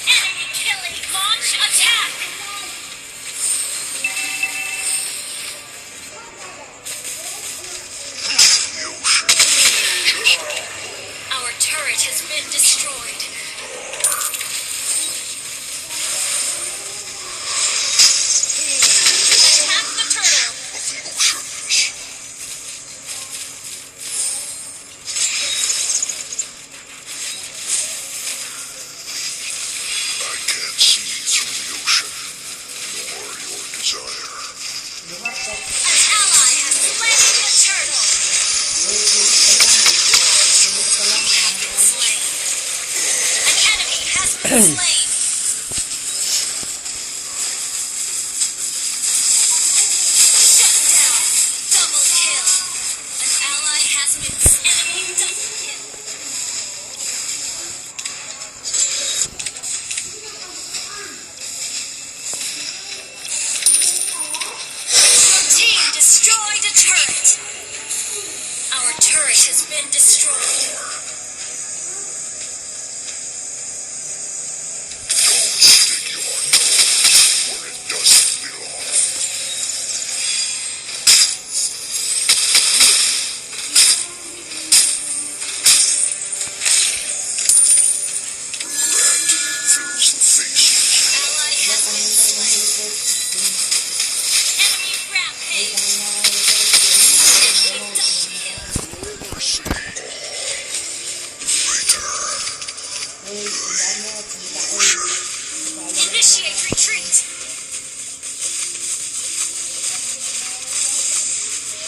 Enemy killing. Launch attack. The ocean is just our home. Our turret has been destroyed. Attack the turtle. Of the oceans. I can't see through the ocean, nor your desire. An ally has slain the turtle. Slain. An enemy has been slain. Shut down. Double kill. An ally has been enemy double kill. Your team destroyed a turret. Our turret has been destroyed. Don't stick your nose where it doesn't belong. Rat fills the faces. Ally has been slain. Enemy rampage. Enemy double kill. Mercy. Return. Initiate retreat.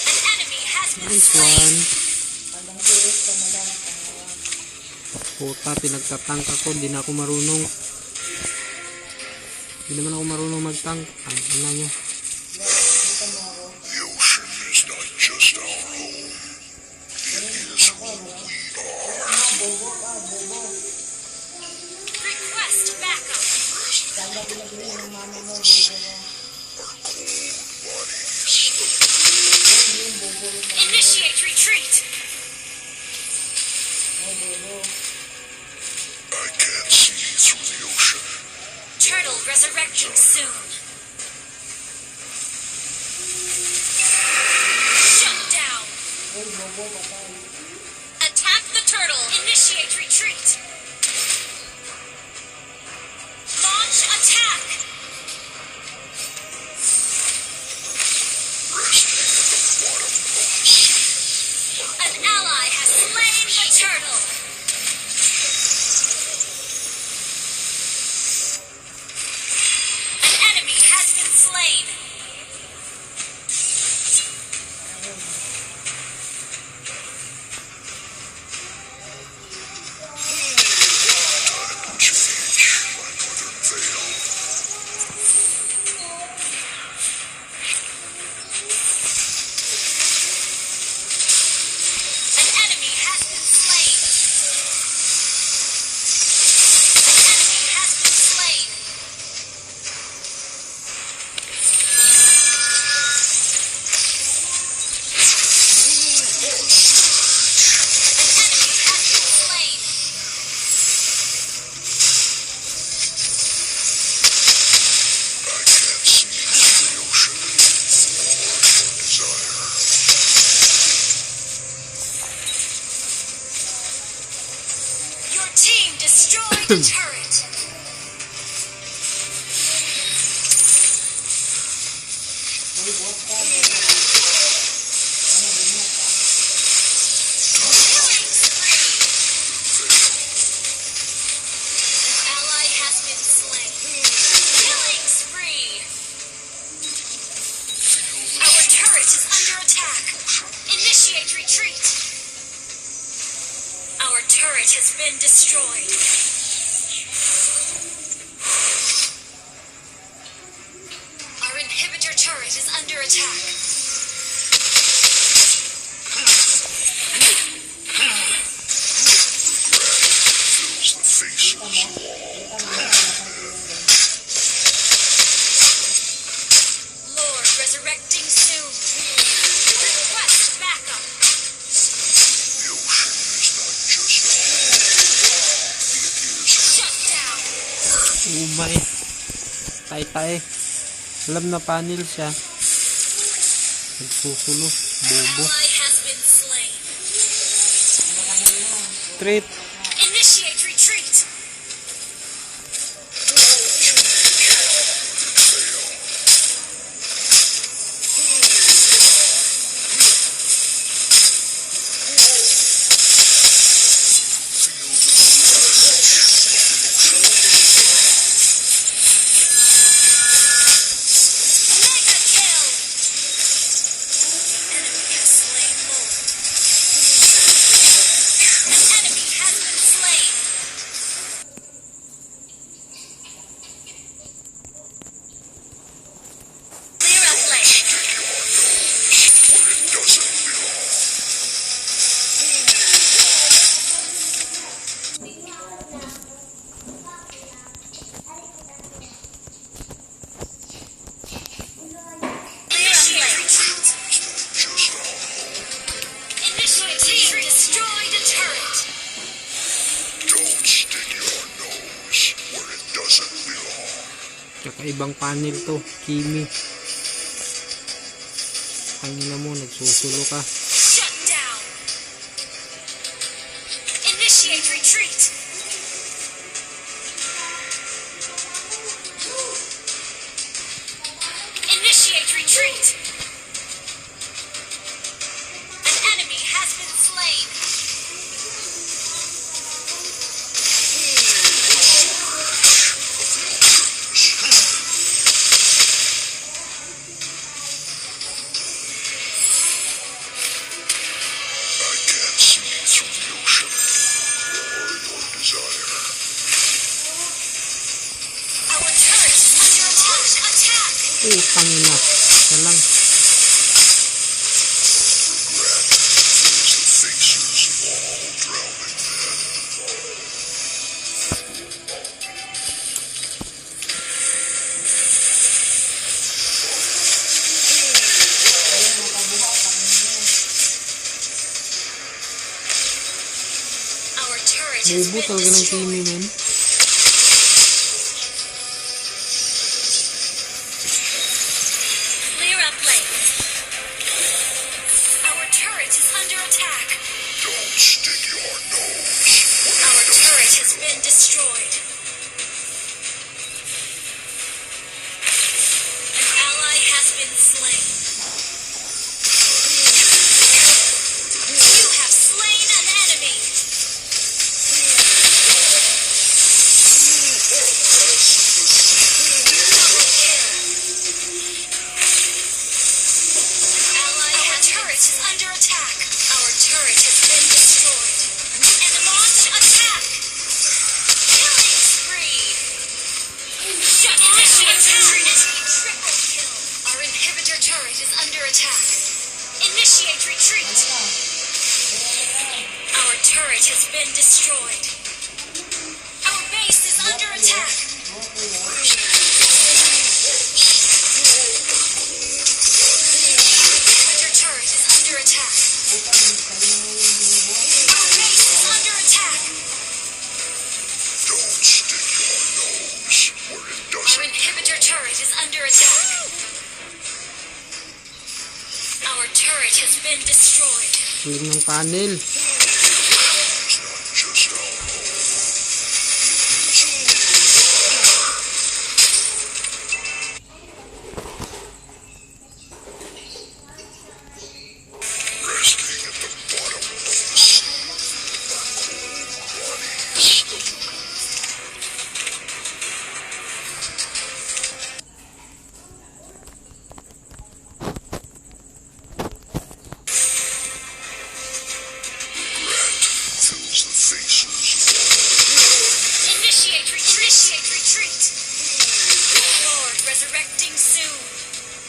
An enemy has been Nice slain. one. Puta, pinagtatank ako. Di na ako marunong. Di naman ako marunong magtank. Ang ina niya. The ocean is not just our home. It is who we are. Request backup. Resting at the bottom of the sea are cold bodies. Initiate retreat. I can't see through the ocean. Turtle resurrecting soon. Shut down. Attack the turtle. Initiate retreat. Launch attack. Resting at the bottom of the sea are An ally has slain the turtle. An enemy has been slain. time to change my northern veil. An enemy has been slain. An enemy has been slain. An enemy has been slain. I can't see through the ocean, nor your desire. Your team destroyed the turret. Killing spree. An ally has been slain. Killing spree. Our turret is under attack. Initiate retreat. Our turret has been destroyed. Our inhibitor turret is under attack. Fills the faces of all broken men. Umay. Tay-tay. Alam na panel siya. Nagsusulo. Bobo. Ally has been slain. Treat. Initiate retreat. Mega kill. Enemy has slain Lord. An enemy has been slain. Clear up lane. Where it doesn't belong. Clear up lane. Just our Initiate team destroyed a turret. Don't stick your nose where it doesn't belong. Kakaibang panel to. Kimi. Pangina mo, nagsusulo ka. Shut down. Initiate retreat. Initiate retreat. An enemy has been slain. I can't see through the ocean or your desire. Our turret is under attack. Attack. Pangina. Isa lang. Rat fills the faces of all drowning men. Our turret has Bobo been talaga ng Kimi, destroyed. men. Clear up lane. Our turret is under attack. Don't stick your nose where Our it turret doesn't has belong. been destroyed. An ally has been slain. You have slain an enemy. Double kill. Our turret is under attack. Our turret has been destroyed. And launch attack. Killing spree. Shut Initiate retreat. Triple kill. Our inhibitor turret is under attack. Initiate retreat. Our turret has been destroyed. Our base is under attack. Inhibitor turret is under attack. Our base is under attack. Don't stick your nose where it Our doesn't. inhibitor turret is under attack. Our turret has been destroyed. Galing ng panel. It's not just our home. Resting at the bottom of the sea, cold bodies of rat fills the faces of all. Initiate retreat. Lord resurrecting soon.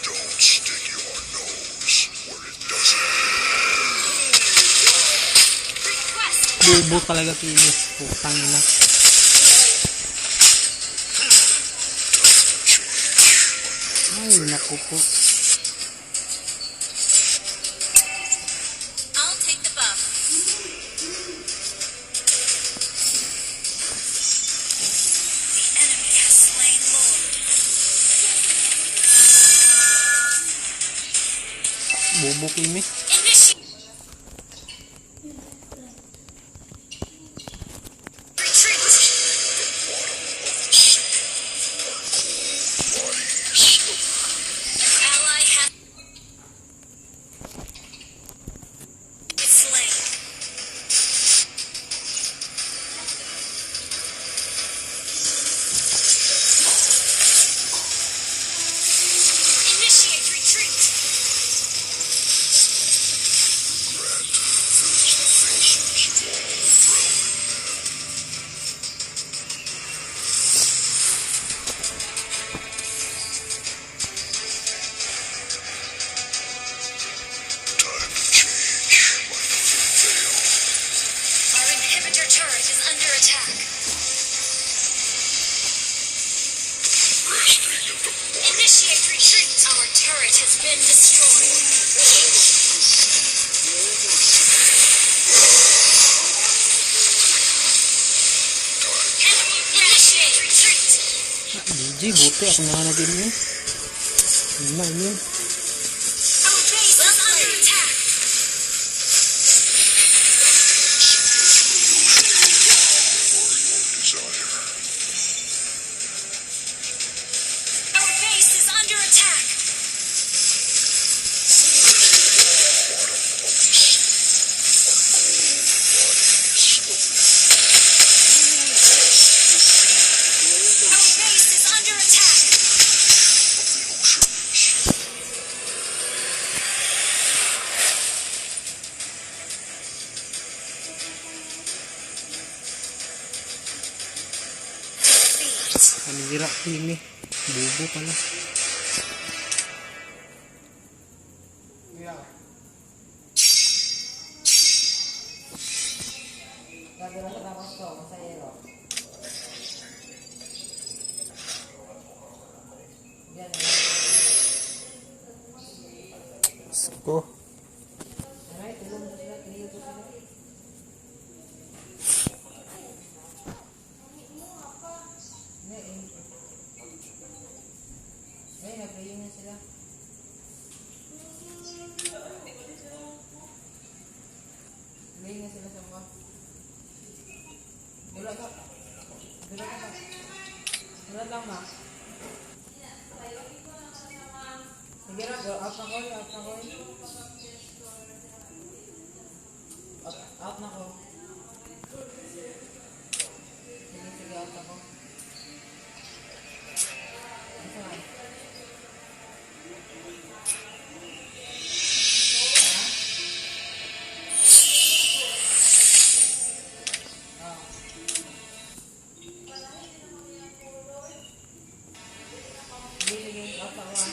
Don't stick your nose where it doesn't. Request Bobo talaga Kimi. Pangina. Ay, naku po. I'll take the buff. The enemy has Bobo Kimi. Initiate. Retreat. An ally has been slain. Initiate retreat. Our inhibitor turret is under attack. Initiate retreat. Our turret has been destroyed. Enemy initiate retreat. DJ, buti ako nakanagin niya. Yun na, yun. Our base is under attack. Our base is under attack. Our base is under attack. Defeat. Panira Kimi. Bobo pala. Sabi na sa tapos to, masayero. Yan. Sko. Alright, tulong mo sila, kiniyo ko sila. May nag-playing na sila. Playing na sila sa mga. Dula ka. Dula ka. Dula lang ma. Sige na, go out na ko. Out na ko. Sige, out na ko. Isa na. Sige, out na ko.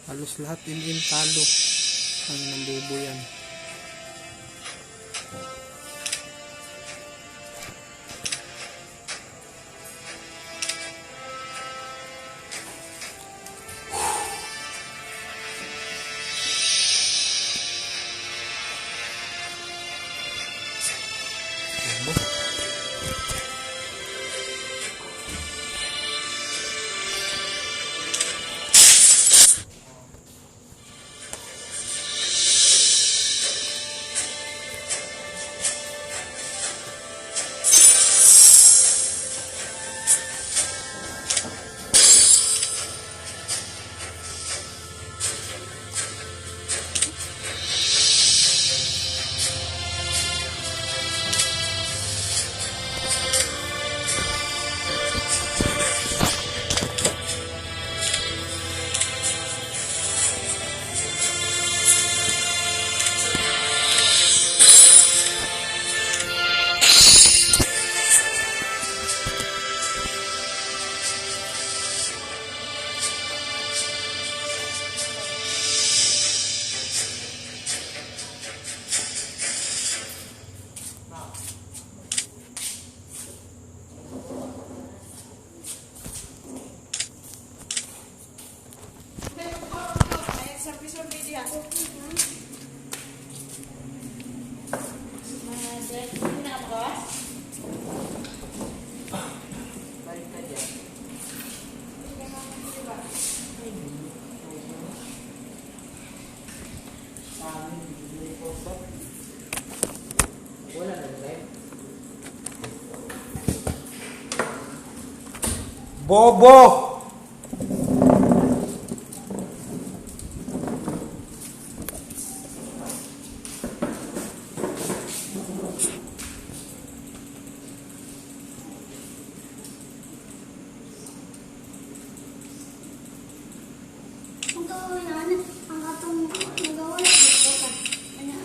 Halos lahat in talo. Ang nambubo yan. Hindi na makawas? Balik ka dyan. Wala na live. Bobo! Ang gawin na, ang atong nagawa na dito ka. Ano,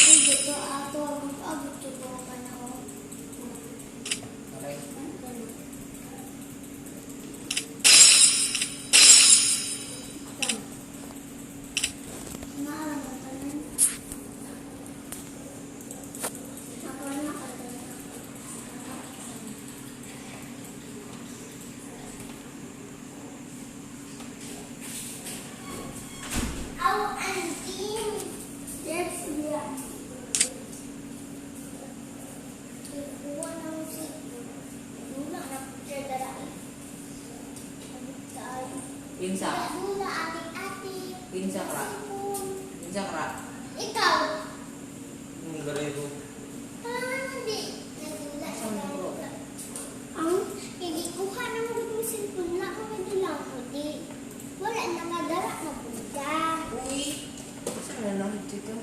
dito, ato, abot dito ka na o. Okay. Naalam mo ka na. Ako na ka na. Au anjing. Yes, dia. Ibu nang si. Luna nak cedera. Pinsa. Luna atik-atik. Pinsa kra. Pinsa kra. Ikaw. Ang garero. Hindi. Ang hindi kuha ng mga cellphone na ako lang ko di. Wala na madara na punta. Uy. Saan na lang dito?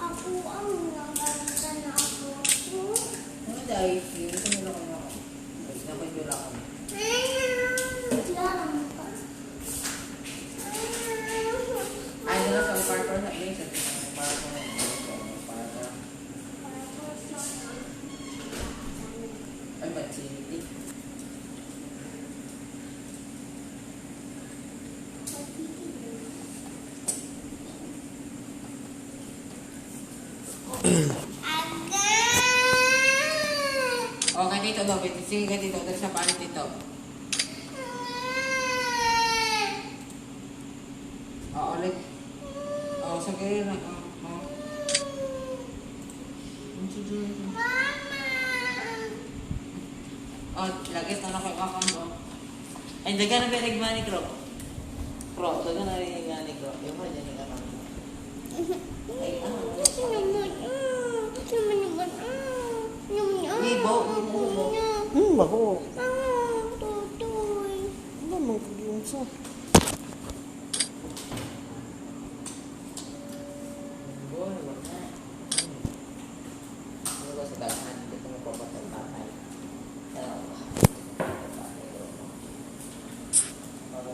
Ako ang nanganta na ako. Ano dahil? Gusto nila ko na ako. Dapat yun ako. Diyan ka. Ay, nila sa parkour na place. Parkour na. Parkour. Ay, ba't siniti? Okay, dito daw. Sige ka dito. Dali sa paano dito. Oo, ulit. Oo, sa kaya na. Oo. Oh, lagi tanong ko kakang ko. Ay, daga na binig mani, Kro. Kro, daga na binig mani, Kro. Yung pa dyan yung kakang. Ay, ano? Ibo. Bako. Tutoy. Ano mang kagiyunsa? Boy, wag na. Ano ba sa daghan? Dito mo pa ba sa tatay?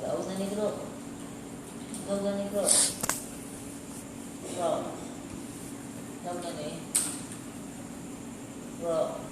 Daos na ni Kro. Daos na ni Kro. Kro. Daos na ni. Kro.